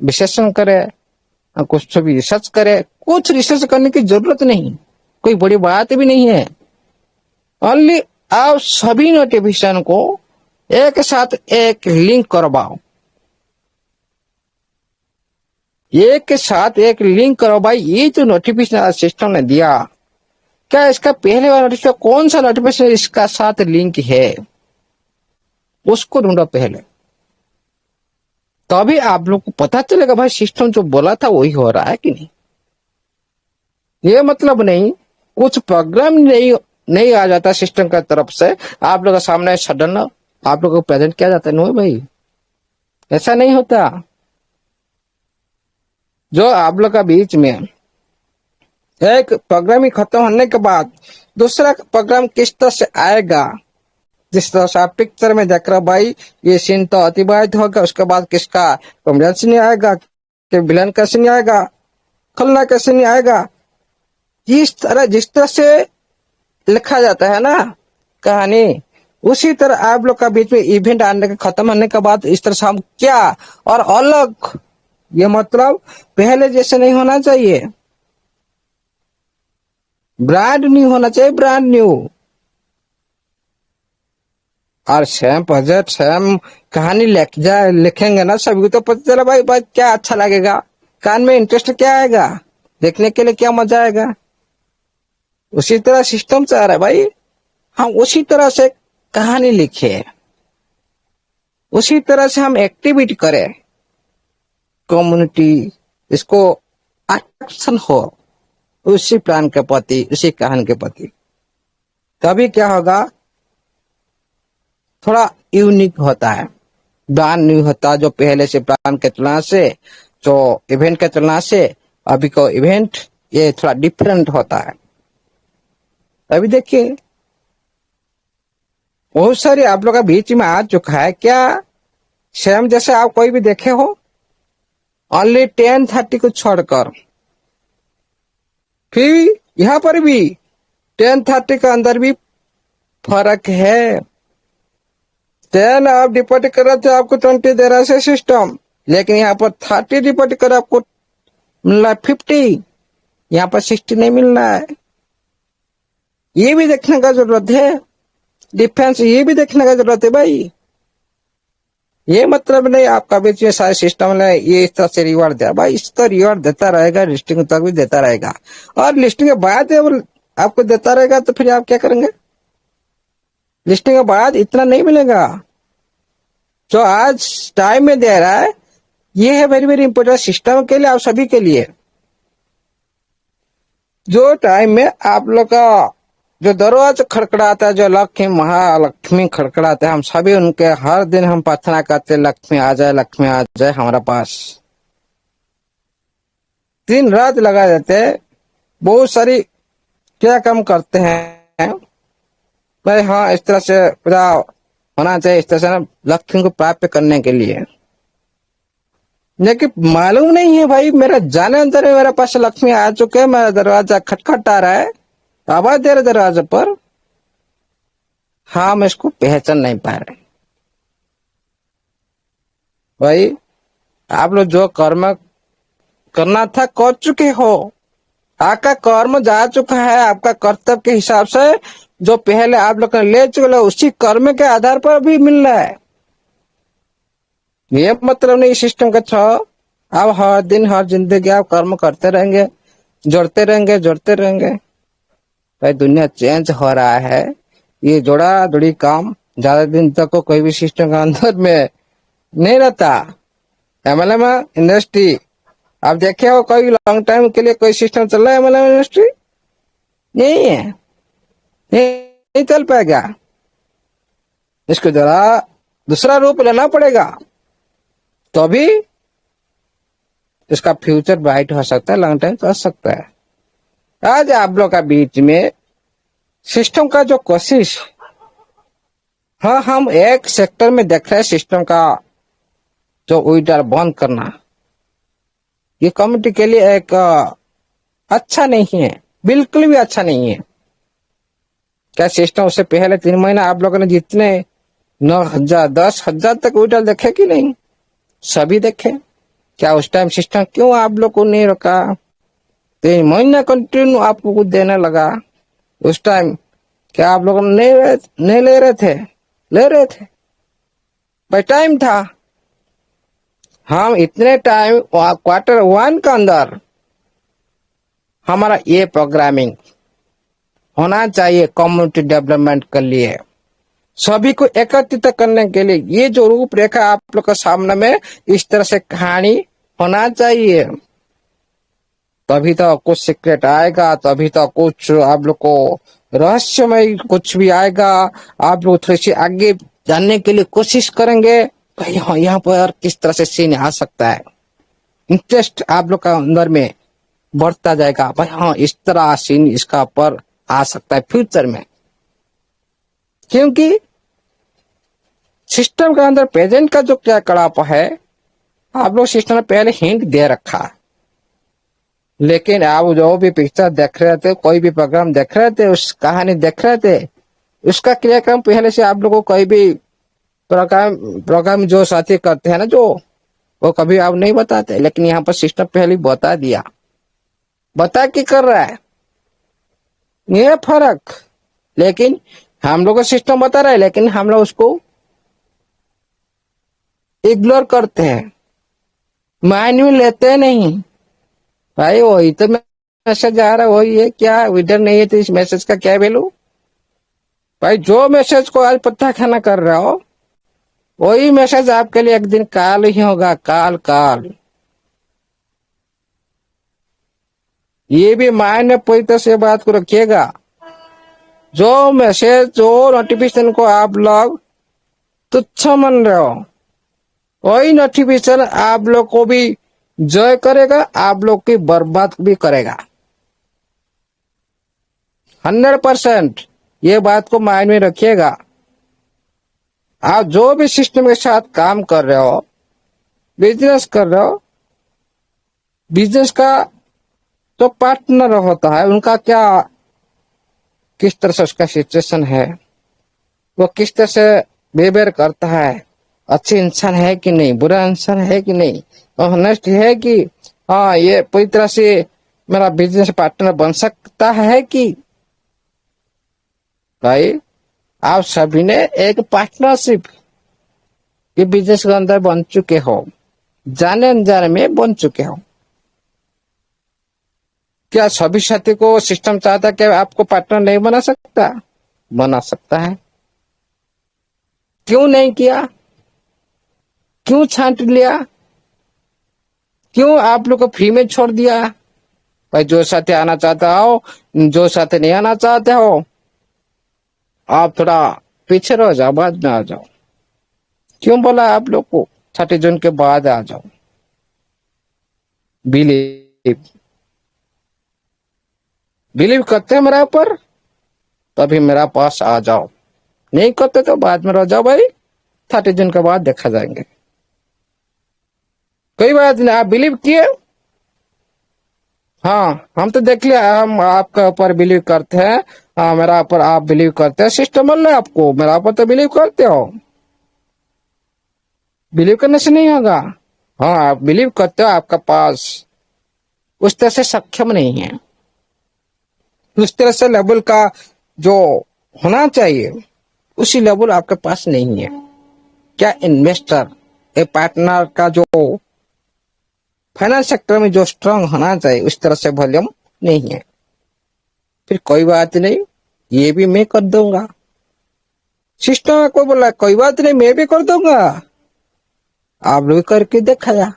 विश्लेषण करे, कुछ भी रिसर्च करे। कुछ रिसर्च करने की जरूरत नहीं, कोई बड़ी बात भी नहीं है। ओनली आप सभी नोटिफिकेशन को एक साथ एक लिंक करवाओ, एक के साथ एक लिंक करो। भाई ये जो नोटिफिकेशन सिस्टम ने दिया, क्या इसका पहले वाला नोटिफिकेशन कौन सा नोटिफिकेशन इसका साथ लिंक है, उसको ढूंढो पहले, तभी आप लोग को पता चलेगा भाई सिस्टम जो बोला था वही हो रहा है कि नहीं। ये मतलब नहीं कुछ प्रोग्राम नहीं आ जाता सिस्टम की तरफ से आप लोग के सामने सडन आप लोग को प्रेजेंट किया जाता है। नहीं भाई, ऐसा नहीं होता। जो आप लोग का बीच में एक प्रोग्राम खत्म होने के बाद दूसरा प्रोग्राम किस तरह से आएगा, जिस तरह से आप पिक्चर में देख रहे हो, भाई ये सीन तो अतिबाहित होगा, उसके बाद किसका कॉमेडियन सीन आएगा, कि विलन का सीन आएगा, खलना का सीन आएगा। जिस तरह से लिखा जाता है ना कहानी, उसी तरह आप लोग का बीच में इवेंट आने के खत्म होने के बाद इस तरह से हम क्या और अलग, ये मतलब पहले जैसे नहीं होना चाहिए, ब्रांड न्यू होना चाहिए, ब्रांड न्यू। और सेम बजट सेम कहानी लिखेंगे ना, सभी को तो पता चला भाई क्या अच्छा लगेगा, कान में इंटरेस्ट क्या आएगा, देखने के लिए क्या मजा आएगा। उसी तरह सिस्टम चाह रहा है भाई हम उसी तरह से कहानी लिखे, उसी तरह से हम एक्टिविटी करें, कम्युनिटी इसको अट्रैक्शन हो उसी प्लान के प्रति, उसी कहानी के प्रति। तभी क्या होगा, थोड़ा यूनिक होता है, ब्रांड न्यू होता है, जो पहले से प्लान के तुलना से, जो इवेंट के तुलना से अभी को इवेंट ये थोड़ा डिफरेंट होता है। अभी देखिए बहुत सारी आप लोग का बीच में आ चुका है क्या, सेम जैसे आप कोई भी देखे हो, ओनली 10:30 को छोड़कर। फिर यहाँ पर भी 10:30 के अंदर भी फर्क है। 10 आप डिपोजिट कर रहे थे, आपको 20 दे रहा है सिस्टम, लेकिन यहाँ पर 30 डिपोजिट कर आपको मिल रहा है 50, यहाँ पर 60 नहीं मिल रहा है। ये भी देखने का जरूरत है, डिफेंस ये भी देखने का जरूरत है भाई। ये मतलब नहीं आपका बीच में सारे सिस्टम ने ये इस तरह से रिवॉर्ड दिया भाई, इसका रिवॉर्ड देता रहेगा, लिस्टिंग तक भी देता रहेगा, और लिस्टिंग के बाद आपको देता रहेगा तो फिर आप क्या करेंगे। लिस्टिंग के बाद इतना नहीं मिलेगा जो आज टाइम में दे रहा है। ये है वेरी वेरी इंपॉर्टेंट सिस्टम के लिए, आप सभी के लिए। जो टाइम में आप लोग का जो दरवाजा खड़खड़ाता है, जो लक्ष्मी महालक्ष्मी खड़खड़ाते हैं, हम सभी उनके हर दिन हम प्रार्थना करते लक्ष्मी आ जाए, लक्ष्मी आ जाए हमारा पास। दिन रात लगा देते, बहुत सारी क्या काम करते हैं भाई। हाँ इस तरह से पूरा होना चाहिए, इस तरह से ना लक्ष्मी को प्राप्त करने के लिए। लेकिन मालूम नहीं है भाई, मेरा जाने अंदर में मेरे पास लक्ष्मी आ चुके हैं, मेरा दरवाजा खटखट आ रहा है, आवाज दे रहे दरवाजे पर, हाँ मैं इसको पहचान नहीं पा रहे। भाई आप लोग जो कर्म करना था कर चुके हो, आपका कर्म जा चुका है, आपका कर्तव्य के हिसाब से जो पहले आप लोग ने ले चुके उसी कर्म के आधार पर भी मिल रहा है। ये मतलब नहीं सिस्टम का था आप हर दिन हर जिंदगी आप कर्म करते रहेंगे, जोड़ते रहेंगे जोड़ते रहेंगे। भाई दुनिया चेंज हो रहा है, ये जोड़ा जोड़ी काम ज्यादा दिन तक को कोई भी सिस्टम के अंदर में नहीं रहता। एमएलएम इंडस्ट्री आप देखे हो, कोई लॉन्ग टाइम के लिए कोई सिस्टम चल रहा है एमएलएम इंडस्ट्री नहीं है, नहीं चल पाएगा। इसको जरा दूसरा रूप लेना पड़ेगा, तभी इसका फ्यूचर ब्राइट हो सकता है, लॉन्ग टाइम चल सकता है। आज आप लोग का बीच में सिस्टम का जो कोशिश, हाँ हम एक सेक्टर में देख रहे हैं सिस्टम का जो विड्रॉल बंद करना, ये कम्युनिटी के लिए एक अच्छा नहीं है, बिल्कुल भी अच्छा नहीं है। क्या सिस्टम उससे पहले 3 महीना आप लोगों ने जितने 9,000 10,000 तक विड्रॉल देखे कि नहीं, सभी देखे। क्या उस टाइम सिस्टम क्यों आप लोग को नहीं रोका, 3 महीना कंटिन्यू आपको कुछ देने लगा। उस टाइम क्या आप लोग नहीं ले रहे थे, ले रहे थे भाई, टाइम था। हम इतने टाइम Q1 के अंदर हमारा ये प्रोग्रामिंग होना चाहिए कम्युनिटी डेवलपमेंट के लिए, सभी को एकत्रित करने के लिए। ये जो रूपरेखा आप लोग के सामने में इस तरह से कहानी होना चाहिए, तभी तो कुछ सीक्रेट आएगा, तभी तो कुछ आप लोग को रहस्यमय कुछ भी आएगा। आप लोग थोड़ी सी आगे जानने के लिए कोशिश करेंगे भाई, हाँ यहाँ पर किस तरह से सीन आ सकता है, इंटरेस्ट आप लोग का अंदर में बढ़ता जाएगा भाई, हाँ इस तरह सीन इसका पर आ सकता है फ्यूचर में। क्योंकि सिस्टम के अंदर प्रेजेंट का जो क्या कड़ाप है, आप लोग सिस्टम में पहले हिंट दे रखा है, लेकिन आप जो भी पिक्चर देख रहे थे, कोई भी प्रोग्राम देख रहे थे, उस कहानी देख रहे थे, उसका क्रियाक्रम पहले से आप लोगों को कोई भी प्रोग्राम जो साथी करते हैं ना, जो वो कभी आप नहीं बताते, लेकिन यहाँ पर सिस्टम पहले बता दिया, बता के कर रहा है, ये फर्क। लेकिन हम लोग का सिस्टम बता रहा है, लेकिन हम लोग उसको इग्नोर करते हैं, मायने में लेते नहीं। भाई वही तो मैसेज आ रहा है, वही है, क्या विडर नहीं है तो इस मैसेज का क्या वैल्यू। भाई जो मैसेज को आज पत्ता खाना कर रहा हो, वही मैसेज आपके लिए एक दिन काल ही होगा, काल काल। ये भी मायने पूरी तरह से बात को रखिएगा, जो मैसेज जो नोटिफिकेशन को आप लोग तुच्छ मान रहे हो, वही नोटिफिकेशन आप लोग को भी जय करेगा, आप लोग की बर्बाद भी करेगा। 100% ये बात को माइंड में रखिएगा। आप जो भी सिस्टम के साथ काम कर रहे हो, बिजनेस कर रहे हो, बिजनेस का जो पार्टनर होता है उनका क्या, किस तरह से उसका सिचुएशन है, वो किस तरह से बिहेवियर करता है, अच्छे इंसान है कि नहीं, बुरा इंसान है कि नहीं, ऑनेस्ट है कि हाँ ये पूरी तरह से मेरा बिजनेस पार्टनर बन सकता है कि। भाई आप सभी ने एक पार्टनरशिप के बिजनेस के अंदर बन चुके हो, जाने अनजाने में बन चुके हो। क्या सभी साथी को सिस्टम चाहता कि आपको पार्टनर नहीं बना सकता? बना सकता है। क्यों नहीं किया? क्यों छांट लिया? क्यों आप लोग को फ्री में छोड़ दिया? भाई जो साथी आना चाहता हो, जो साथी नहीं आना चाहते हो, आप थोड़ा पीछे रह जाओ, बाद में आ जाओ। क्यों बोला आप लोग को 30 जून के बाद आ जाओ? बिलीव बिलीव करते हैं मेरा ऊपर, तभी मेरा पास आ जाओ। नहीं करते तो बाद में रह जाओ भाई, 30 जून के बाद देखा जाएंगे। कोई बात नहीं, आप बिलीव किए, हाँ हम तो देख लिया, हम आपके ऊपर बिलीव करते हैं। हाँ मेरा ऊपर आप बिलीव करते हैं, सिस्टम बोल रहा है आपको, मेरा ऊपर तो बिलीव करते हो। बिलीव करने से नहीं होगा। हाँ आप बिलीव करते हो, आपका पास उस तरह से सक्षम नहीं है, उस तरह से लेवल का जो होना चाहिए उसी लेवल आपके पास नहीं है। क्या इन्वेस्टर, एक पार्टनर का जो फाइनेंस सेक्टर में जो स्ट्रांग होना चाहिए उस तरह से वॉल्यूम नहीं है। फिर कोई बात नहीं, ये भी मैं कर दूंगा। सिस्टम को बोला कोई बात नहीं मैं भी कर दूंगा, आप लोग करके दिखाया,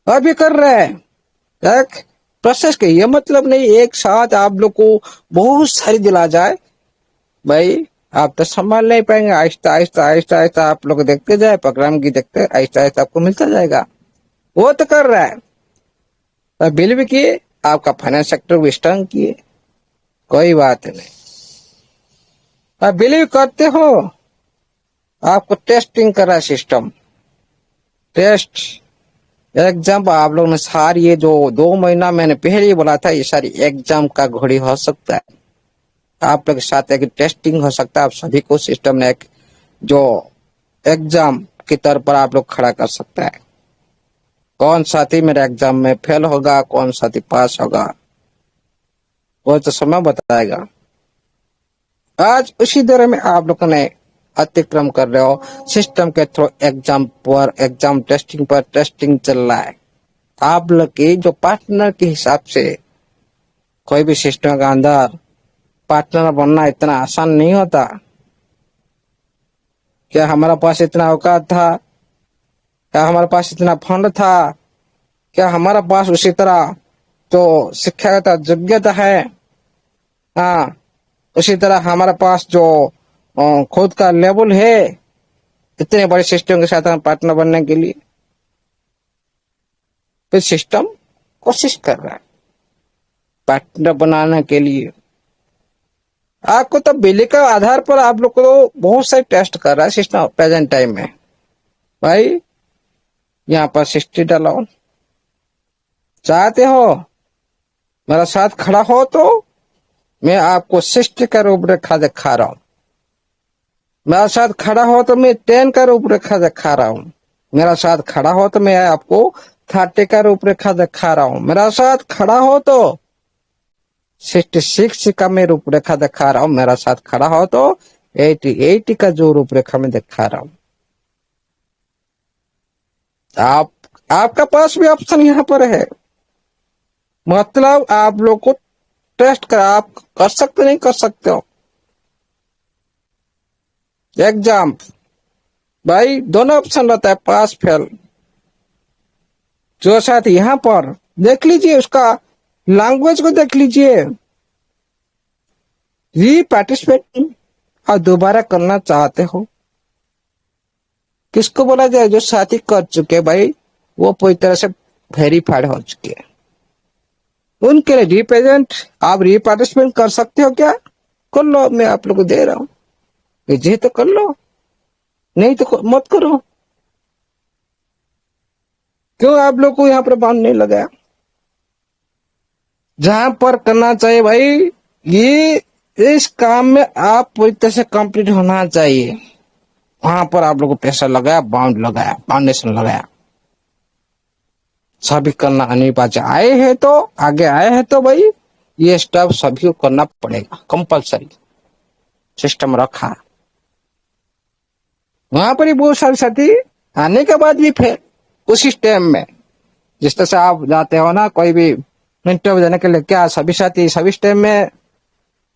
अभी कर रहे हैं। एक प्रोसेस के ये मतलब नहीं एक साथ आप लोग को बहुत सारी दिला जाए, भाई आप तो संभाल नहीं पाएंगे। आहिस्ता आहिस्ता आहिस्ता आहिस्ता आप लोग देखते जाए, प्रोग्राम की देखते, आहिस्ता आहिस्ता आपको मिलता जाएगा। वो तो कर रहा है, बिल भी किए, आपका फाइनेंस सेक्टर भी स्ट्रांग किए, कोई बात नहीं। आप बिलीव करते हो, आपको टेस्टिंग करा सिस्टम, टेस्ट एग्जाम आप लोग ने सारी ये जो 2 महीना मैंने पहले ही बोला था, ये सारी एग्जाम का घड़ी हो सकता है। आप लोग के साथ एक टेस्टिंग हो सकता है, आप सभी को सिस्टम ने एक जो एग्जाम की तौर पर आप लोग खड़ा कर सकता है। कौन साथी मेरे एग्जाम में फेल होगा, कौन साथी पास होगा, वो तो समय बताएगा। आज उसी दौर में आप लोगों ने अतिक्रम कर रहे हो, सिस्टम के थ्रू एग्जाम पर एग्जाम टेस्टिंग पर टेस्टिंग चल रहा है। आप लोग की जो पार्टनर के हिसाब से कोई भी सिस्टम के अंदर पार्टनर बनना इतना आसान नहीं होता। क्या हमारा पास इतना औकात था? क्या हमारे पास इतना फंड था? क्या हमारा पास उसी तरह जो शिक्षागत योग्यता है, हाँ उसी तरह हमारे पास जो खुद का लेवल है इतने बड़े सिस्टम के साथ हम पार्टनर बनने के लिए? फिर सिस्टम कोशिश कर रहा है पार्टनर बनाने के लिए। आपको तो बिली का आधार पर आप लोग को बहुत सारे टेस्ट कर रहा है सिस्टम प्रेजेंट टाइम में। भाई यहाँ पर 60 डालो, चाहते हो मेरा साथ खड़ा हो तो मैं आपको 60 का रूपरेखा दिखा रहा हूं। मेरा साथ खड़ा हो तो मैं 10 का रूपरेखा दिखा रहा हूं। मेरा साथ खड़ा हो तो मैं आपको 30 का रूपरेखा दिखा रहा हूं। मेरा साथ खड़ा हो तो 66 का मैं रूपरेखा दिखा रहा हूं। मेरा साथ खड़ा हो तो 80 का जो रूपरेखा में दिखा रहा हूं। आपका पास भी ऑप्शन यहाँ पर है, मतलब आप लोग को टेस्ट कर, आप कर सकते नहीं कर सकते हो एग्जाम। भाई दोनों ऑप्शन रहता है, पास फेल। जो साथ यहाँ पर देख लीजिए, उसका लैंग्वेज को देख लीजिए, री पार्टिसिपेट और दोबारा करना चाहते हो किसको बोला जाए? जो साथी कर चुके भाई, वो पूरी तरह से वेरीफाइड हो चुके हैं, उनके लिए रिप्रेजेंट आप रिपार्टिसिपेट कर सकते हो क्या? कर लो, मैं आप लोग को दे रहा हूँ, जी तो कर लो, नहीं तो मत करो। क्यों आप लोग को यहाँ पर बांध नहीं लगाया? जहां पर करना चाहिए भाई, ये इस काम में आप पूरी तरह से कंप्लीट होना चाहिए, वहां पर आप लोग को प्रेशर लगाया, बाउंड लगाया, फाउंडेशन लगाया, सभी करना अनिवार्य। आए हैं तो आगे आए हैं तो भाई ये स्टेप सभी को करना पड़ेगा, कंपलसरी सिस्टम रखा। वहां पर ही बहुत सारे साथी आने के बाद भी फिर उसी स्टेप में, जिस तरह से आप जाते हो ना कोई भी इंटरव्यू देने के लिए, क्या सभी साथी सभी स्टेप में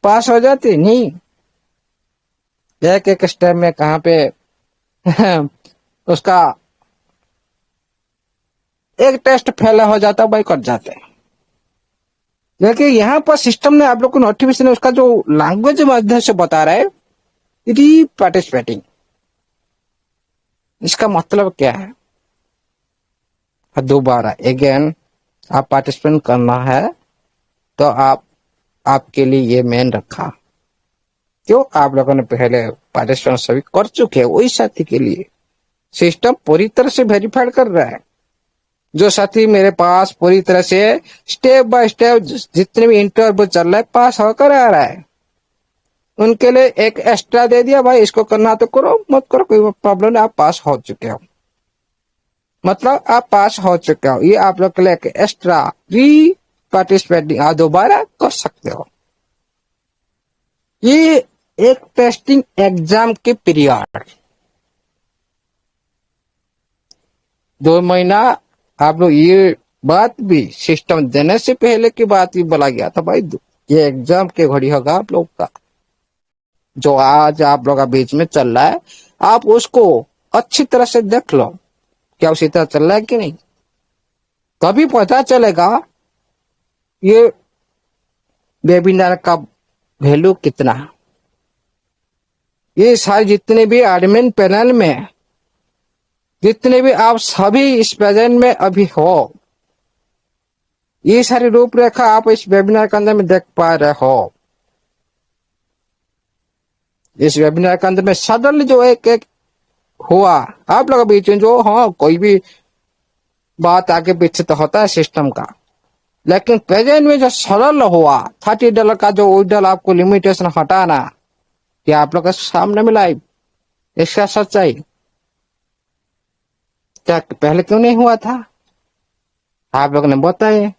पास हो जाते? नहीं, एक एक स्टेप में कहाँ पे उसका एक टेस्ट फेल हो जाता, भाई कट जाते हैं। लेकिन यहाँ पर सिस्टम ने आप लोग को नोटिफिकेशन उसका जो लैंग्वेज माध्यम से बता रहा है, री पार्टिसिपेटिंग, इसका मतलब क्या है? दोबारा अगेन आप पार्टिसिपेट करना है तो आप आपके लिए ये मेन रखा। क्यों? आप लोगों ने पहले पार्टिसिपेट सभी कर चुके हैं, वही साथी के लिए सिस्टम पूरी तरह से वेरीफाइड कर रहा है। जो साथी मेरे पास पूरी तरह से स्टेप बाय स्टेप जितने भी इंटरव्यू चल रहा है पास होकर आ रहा है, उनके लिए एक एक्स्ट्रा दे दिया, भाई इसको करना तो करो, मत करो कोई प्रॉब्लम नहीं, आप पास हो चुके हो, मतलब आप पास हो चुके हो। ये आप लोग के लिए एक एक्स्ट्रा री पार्टिसिपेटिंग आप दोबारा कर सकते हो। ये एक टेस्टिंग एग्जाम के पीरियड 2 महीना आप लोग, ये बात भी सिस्टम देने से पहले की बात भी बोला गया था भाई, ये एग्जाम के घड़ी होगा आप लोग का, जो आज आप लोग का बीच में चल रहा है, आप उसको अच्छी तरह से देख लो, क्या उसी तरह चल रहा है कि नहीं, तभी पता चलेगा ये वेबिनार का वैल्यू कितना है। ये सारे जितने भी एडमिन पैनल में जितने भी आप सभी इस प्रेजेंट में अभी हो, ये सारी रूपरेखा आप इस वेबिनार के अंदर में देख पा रहे हो। इस वेबिनार के अंदर में सडनली जो एक एक हुआ आप लोग बीच में, जो हाँ कोई भी बात आगे पीछे तो होता है सिस्टम का, लेकिन प्रेजेंट में जो सरल हुआ $30 का जो विड्रॉल आपको लिमिटेशन हटाना, ये आप लोग के सामने मिला है। इसका सच्चाई क्या पहले क्यों नहीं हुआ था? आप लोग ने बताए,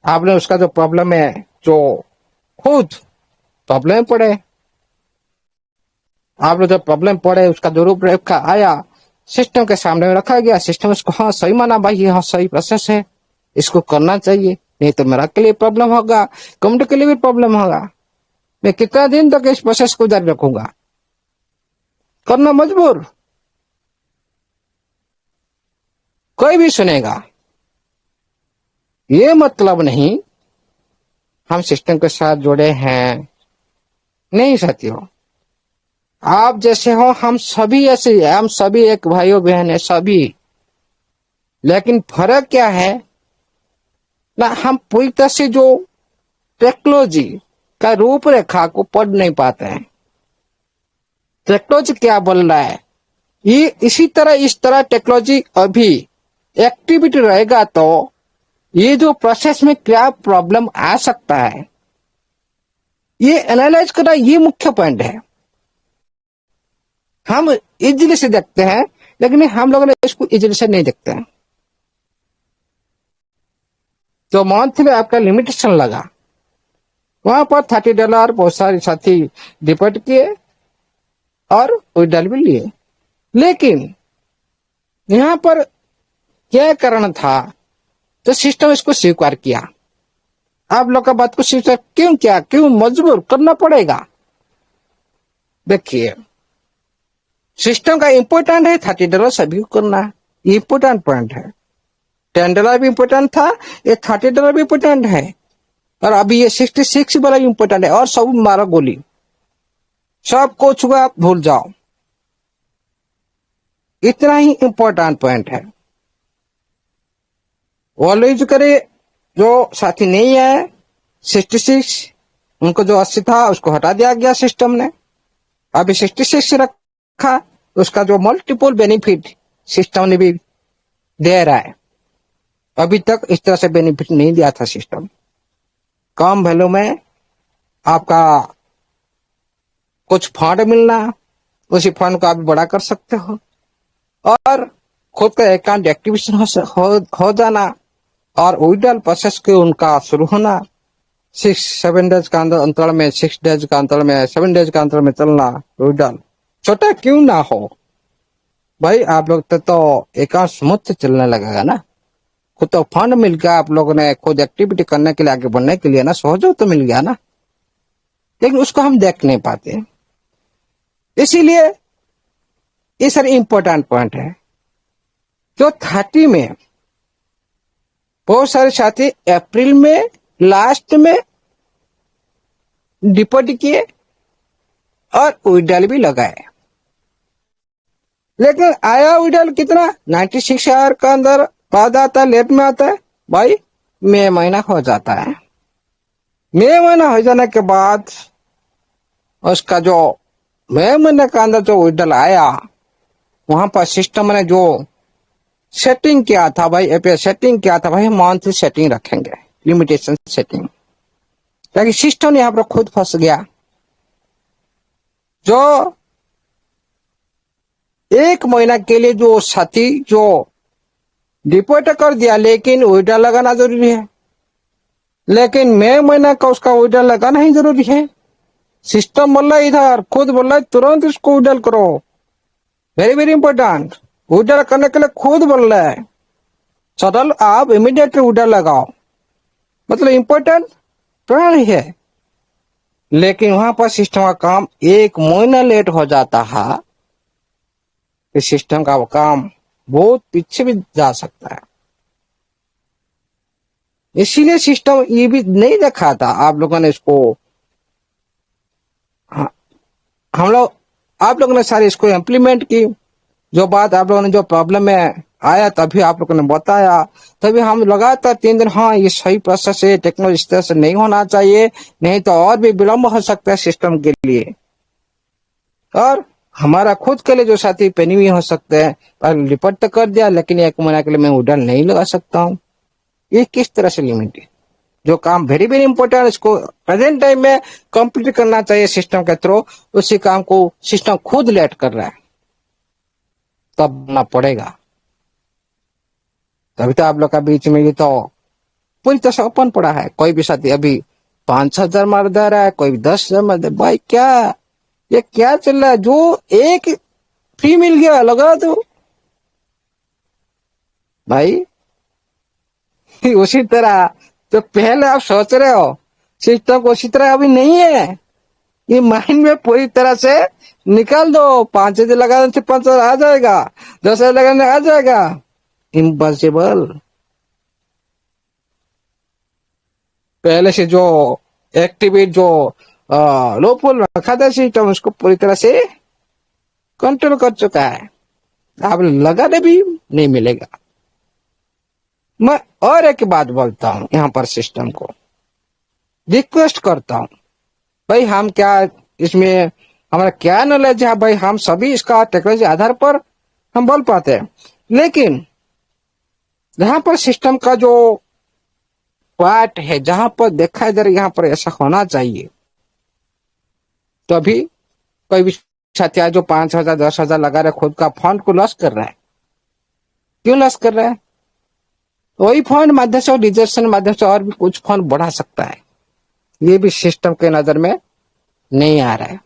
आपने उसका जो प्रॉब्लम है, जो खुद प्रॉब्लम पड़े, आप लोग जो प्रॉब्लम पड़े उसका जो रूपरेखा आया सिस्टम के सामने में रखा गया, सिस्टम उसको हाँ सही माना, भाई ये हाँ सही प्रोसेस है, इसको करना चाहिए, नहीं तो मेरा के लिए प्रॉब्लम होगा, कम्युनिटी के लिए भी प्रॉब्लम होगा, मैं कितना दिन तक इस प्रोसेस को जारी रखूंगा, करना मजबूर, कोई भी सुनेगा। ये मतलब नहीं हम सिस्टम के साथ जुड़े हैं, नहीं साथियों, आप जैसे हो हम सभी ऐसे, हम सभी एक भाइयों बहन है सभी, लेकिन फर्क क्या है ना, हम पूरी तरह से जो टेक्नोलॉजी का रूपरेखा को पढ़ नहीं पाते हैं। टेक्नोलॉजी क्या बोल रहा है, ये इसी तरह इस तरह टेक्नोलॉजी अभी एक्टिविटी रहेगा तो ये जो प्रोसेस में क्या प्रॉब्लम आ सकता है, ये एनालाइज करना, ये मुख्य पॉइंट है। हम इजीली से देखते हैं, लेकिन हम लोगों ने इसको इजीली से नहीं देखते हैं। तो मंथ में आपका लिमिटेशन लगा, वहां पर $30 बहुत सारे साथी डिपोजिट किए और विड्रॉल भी लिए, लेकिन यहाँ पर क्या कारण था, तो सिस्टम इसको स्वीकार किया। आप लोग का बात को स्वीकार क्यों किया, क्यों मजबूर करना पड़ेगा? देखिए सिस्टम का इंपोर्टेंट है, $30 सभी को करना है, इंपोर्टेंट पॉइंट है। $10 भी इंपोर्टेंट था, ये $30 भी इंपोर्टेंट है, और अभी ये 66 वाला इंपोर्टेंट है, और सब मारा गोली, सब कुछ हुआ आप भूल जाओ। इतना ही इम्पोर्टेंट पॉइंट है। ऑलवेज करे जो साथी नहीं है 66, उनको जो 80 था उसको हटा दिया गया सिस्टम ने, अभी 66 रखा। उसका जो मल्टीपल बेनिफिट सिस्टम ने भी दे रहा है। अभी तक इस तरह से बेनिफिट नहीं दिया था सिस्टम। कम वैल्यू में आपका कुछ फंड मिलना, उसी फंड को आप बड़ा कर सकते हो, और खुद का अकाउंट एक्टिवेशन हो जाना, और विड्रॉल प्रोसेस के उनका शुरू होना 6-7 डेज का अंतराल में, 6 डेज का अंतराल में, 7 डेज का अंतराल में चलना विड्रॉल। छोटा क्यों ना हो भाई, आप लोग तो अकाउंट स्मूथ चलने लगेगा ना। खुद तो फंड मिल गया, आप लोगों ने खुद एक्टिविटी करने के लिए, आगे बढ़ने के लिए ना, सहयोग तो मिल गया ना, लेकिन उसको हम देख नहीं पाते। इसीलिए ये सर इंपॉर्टेंट पॉइंट है। जो 30 में बहुत सारे साथी अप्रैल में लास्ट में डिपॉजिट किए और विड्रॉल भी लगाए, लेकिन आया विड्रॉल कितना 96 आवर का अंदर बाद आता है, लेट में आता है भाई, मई महीना हो जाता है। मई महीना हो जाने के बाद उसका जो मई महीने का अंदर जो विड्रॉल आया, वहां पर सिस्टम ने जो सेटिंग किया था भाई, एपीआई सेटिंग किया था भाई, मंथली सेटिंग रखेंगे, लिमिटेशन सेटिंग, ताकि सिस्टम यहाँ पर खुद फंस गया। जो 1 महीना के लिए जो साथी जो डिपॉजिट कर दिया, लेकिन विड्रॉल लगाना जरूरी है, लेकिन मई महीना का उसका विड्रॉल लगाना ही जरूरी है। सिस्टम बोल रहा है, इधर खुद बोल रहा है तुरंत इसको विड्रॉल करो, वेरी वेरी इंपॉर्टेंट। विड्रॉल करने के लिए खुद बोल रहा है, सडल आप इमीडिएटली विड्रॉल लगाओ, मतलब इंपॉर्टेंट प्लान है। लेकिन वहां पर सिस्टम का काम 1 महीना लेट हो जाता है, इस सिस्टम का काम बहुत पीछे भी जा सकता है। इसीलिए सिस्टम ये भी नहीं देखा था आप लोगों ने इसको, हम लोग आप लोगों ने सारे इसको इम्प्लीमेंट की। जो बात आप लोगों ने जो प्रॉब्लम में आया तभी आप लोगों ने बताया, तभी हम लगातार 3 दिन, हाँ ये सही प्रोसेस है, टेक्नोलॉजी इस तरह से नहीं होना चाहिए, नहीं तो और भी विलम्ब हो सकता है सिस्टम के लिए, और हमारा खुद के लिए जो साथी पेनी भी हो सकते हैं। पर रिपोर्ट तो कर दिया, लेकिन 1 महीना के लिए मैं विड्रॉल नहीं लगा सकता हूँ। ये किस तरह से लिमिट है? जो काम वेरी वेरी इंपॉर्टेंट, इसको प्रेजेंट टाइम में कंप्लीट करना चाहिए सिस्टम के थ्रू, उसी काम को सिस्टम खुद लेट कर रहा है, तब ना पड़ेगा। तभी तो आप लोग का बीच में ये तो पूरी तरह से ओपन पड़ा है। कोई भी साथी अभी 5,000 मार दे रहा है, कोई भी 10,000 मार दे, भाई क्या ये क्या चल रहा है? जो एक फ्री मिल गया लगा दो भाई। उसी तरह तो पहले आप सोच रहे हो सिस्टम को, उसी तरह अभी नहीं है। ये माइंड में पूरी तरह से निकाल दो। 5,000 लगाने से 5,000 आ जाएगा, 10,000 लगाने आ जाएगा, इम्पॉसिबल। पहले से जो एक्टिवेट जो लो पोल रखा था सिस्टम, उसको पूरी तरह से कंट्रोल कर चुका है, आप लगाने भी नहीं मिलेगा। मैं और एक बात बोलता हूं, यहाँ पर सिस्टम को रिक्वेस्ट करता हूं भाई, हम क्या इसमें हमारा क्या नॉलेज है भाई, हम सभी इसका टेक्नोलॉजी आधार पर हम बोल पाते हैं, लेकिन जहां पर सिस्टम का जो पार्ट है, जहां पर देखा इधर यहाँ पर ऐसा होना चाहिए, तो अभी कोई भी छात्र जो 5,000 10,000 लगा रहे खुद का फंड को लॉस कर रहा है। क्यों लॉस कर रहा है? वही फंड माध्यम से और रिजर्वेशन माध्यम से और भी कुछ फंड बढ़ा सकता है, ये भी सिस्टम के नजर में नहीं आ रहा है।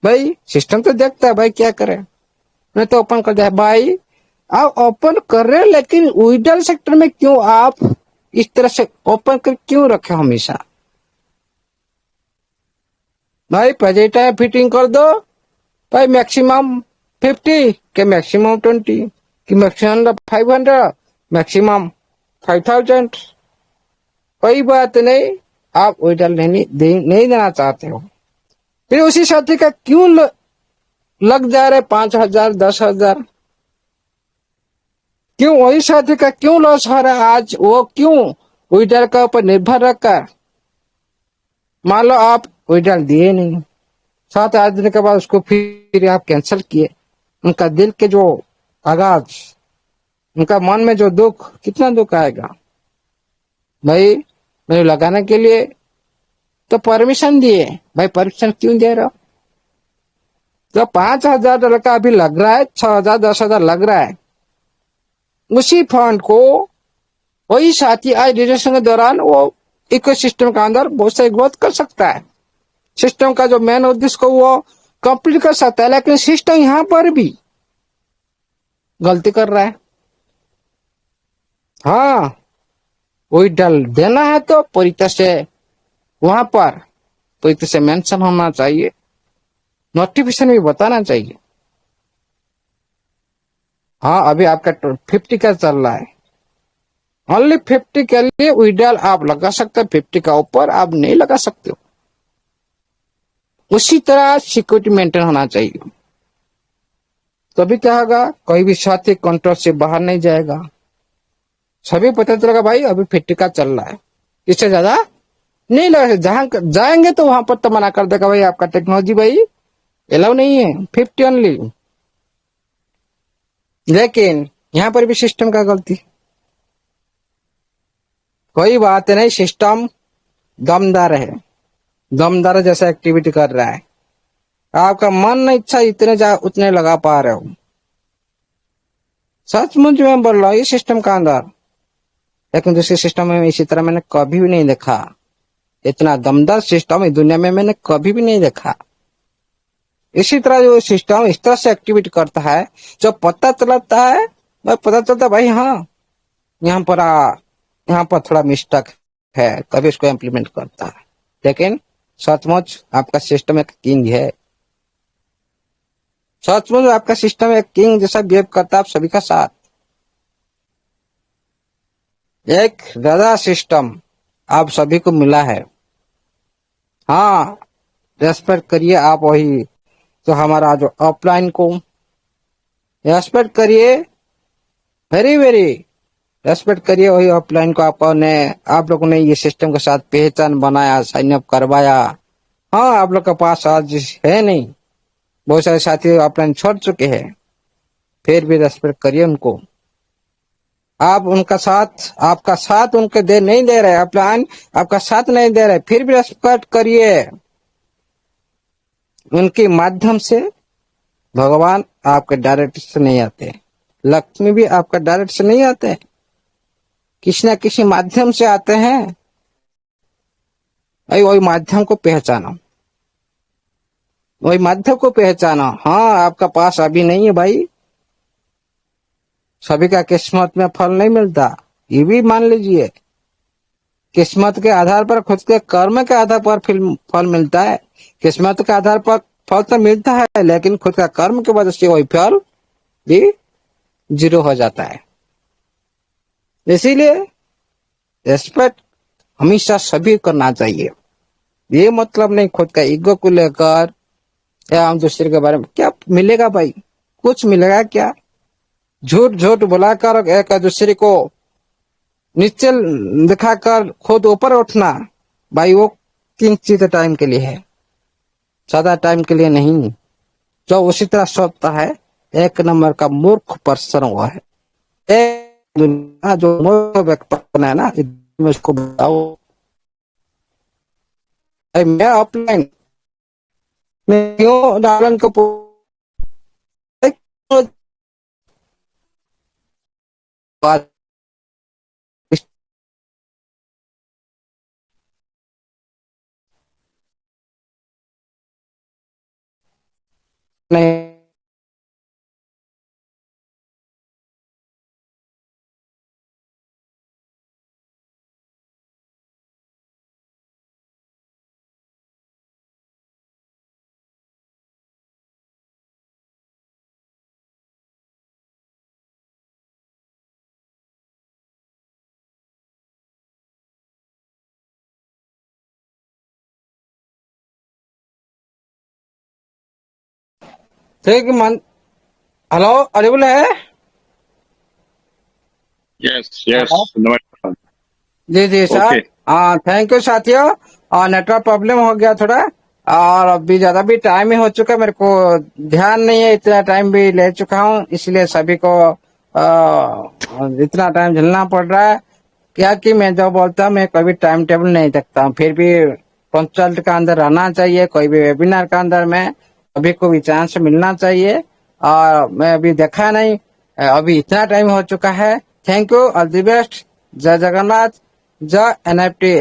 भाई सिस्टम तो देखता है भाई क्या करे, मैं तो ओपन कर दिया भाई, आप ओपन कर रहे, लेकिन विड्रॉल सेक्टर में क्यों आप इस तरह से ओपन कर क्यों रखे हमेशा? भाई प्रेजेंट टाइम फिटिंग कर दो भाई, मैक्सिमम 50 के मैक्सिमम 20 कि मैक्सिमम 500 मैक्सिमम 5,000। कोई बात नहीं, आप विड्रॉल नहीं देना चाहते हो, फिर उसी साथी का क्यों लग जा रहे 5,000 10,000। क्यों वही साथी का क्यों लॉस हो रहा है आज? वो क्यों विड्रॉल का ऊपर निर्भर रखकर? मान लो आप विड्रॉल दिए नहीं, 7 8 दिन के बाद उसको फिर आप कैंसिल किए, उनका दिल के जो आगाज, उनका मन में जो दुख, कितना दुख आएगा भाई। मेरे लगाने के लिए तो परमिशन दिए भाई, परमिशन क्यों दे रहे हो? तो 5,000 डॉलर का अभी लग रहा है, 6,000 10,000 लग रहा है, उसी फंड को वही साथी आज ड्यूरेशन के दौरान वो इको सिस्टम का अंदर बहुत सारी ग्रोथ कर सकता है। सिस्टम का जो मेन उद्देश्य को वो कंप्लीट कर सकता है, लेकिन सिस्टम यहाँ पर भी गलती कर रहा है। हाँ, वही डल देना है तो पूरी तरह से वहां पर पूरी तरह से मेंशन होना चाहिए, नोटिफिकेशन भी बताना चाहिए। हाँ, अभी आपका 50 का चल रहा है, ओनली 50 के लिए विड्रॉल आप लगा सकते हो, 50 का ऊपर आप नहीं लगा सकते हो। उसी तरह सिक्योरिटी मेंटेन होना चाहिए। तभी क्या होगा, कोई भी साथी कंट्रोल से बाहर नहीं जाएगा, सभी पता चलेगा भाई अभी 50 का चल रहा है, इससे ज्यादा नहीं लगा। जहां जाएंगे तो वहां पर तो मना कर देगा भाई, आपका टेक्नोलॉजी भाई एलाउ नहीं है, 50 ओनली। लेकिन यहाँ पर भी सिस्टम का गलती। कोई बात नहीं, सिस्टम दमदार है, दमदार जैसा एक्टिविटी कर रहा है। आपका मन नहीं इच्छा इतने उतने लगा पा रहे हो, सचमुच में बोल रहा हूँ, ये सिस्टम का अंदर। लेकिन दूसरे सिस्टम में इसी तरह मैंने कभी भी नहीं देखा, इतना दमदार सिस्टम इस दुनिया में मैंने कभी भी नहीं देखा। इसी तरह जो सिस्टम इस तरह से एक्टिविटी करता है, जो पता चलता है भाई, पता चलता है भाई हाँ यहाँ पर यहाँ पर थोड़ा मिस्टेक है, तभी इसको इम्प्लीमेंट करता है। लेकिन सचमुच आपका सिस्टम एक किंग है, सचमुच आपका सिस्टम एक किंग जैसा बिहेव करता है आप सभी का साथ। एक गधा सिस्टम आप सभी को मिला है। हाँ, रेस्पेक्ट करिए आप वही, तो हमारा जो ऑफलाइन को रेस्पेक्ट करिए, वेरी वेरी रेस्पेक्ट करिए वही ऑफलाइन को। आप लोगों ने ये सिस्टम के साथ पहचान बनाया, साइन अप करवाया। हाँ, आप लोग के पास आज है नहीं, बहुत सारे साथी ऑफलाइन छोड़ चुके हैं, फिर भी रेस्पेक्ट करिए उनको। आप उनका साथ, आपका साथ उनके दे नहीं दे रहे, ऑफलाइन आपका साथ नहीं दे रहे, फिर भी रेस्पेक्ट करिए। उनके माध्यम से भगवान आपके डायरेक्ट से नहीं आते, लक्ष्मी भी आपका डायरेक्ट से नहीं आते, किसी न किसी माध्यम से आते हैं। वही माध्यम को पहचानो, वही माध्यम को पहचानो। हाँ, आपका पास अभी नहीं है भाई, सभी का किस्मत में फल नहीं मिलता, ये भी मान लीजिए। किस्मत के आधार पर, खुद के कर्म के आधार पर फल मिलता है। किस्मत के आधार पर फल तो मिलता है, लेकिन खुद का कर्म की वजह से वही फल भी जीरो हो जाता है। इसीलिए रेस्पेक्ट हमेशा सभी करना चाहिए। ये मतलब नहीं खुद का ईगो को लेकर या हम दूसरे के बारे में क्या मिलेगा भाई, कुछ मिलेगा क्या? झूठ झूठ बुलाकर एक दूसरे को नीचे दिखाकर खुद ऊपर उठना, भाई वो किंचित टाइम के लिए है, ज्यादा टाइम के लिए नहीं। जो उसी तरह सोचता है, एक नंबर का मूर्ख पर्सन हुआ है। एक दुनिया जो मूर्ख व्यक्ति है ना, उसको बताओ मैं ऑफलाइन में क्यों डालन को नहीं ठीक मन हेलो अरिबुल है यस यस नमस्कार। जी जी सर ओके हाँ थैंक यू साथियों और नेटवर्क प्रॉब्लम हो गया थोड़ा और अभी ज्यादा भी टाइम ही हो चुका मेरे को ध्यान नहीं है इतना टाइम भी ले चुका हूँ इसलिए सभी को इतना टाइम झेलना पड़ रहा है क्या कि मैं जो बोलता हूँ मैं कोई भी टाइम टेबल नहीं देखता हूँ फिर भी पंचायत का अंदर रहना चाहिए कोई भी वेबिनार का अंदर में अभी को भी चांस मिलना चाहिए और मैं अभी देखा नहीं अभी इतना टाइम हो चुका है thank you all the best जय जगन्नाथ जय एनएफटी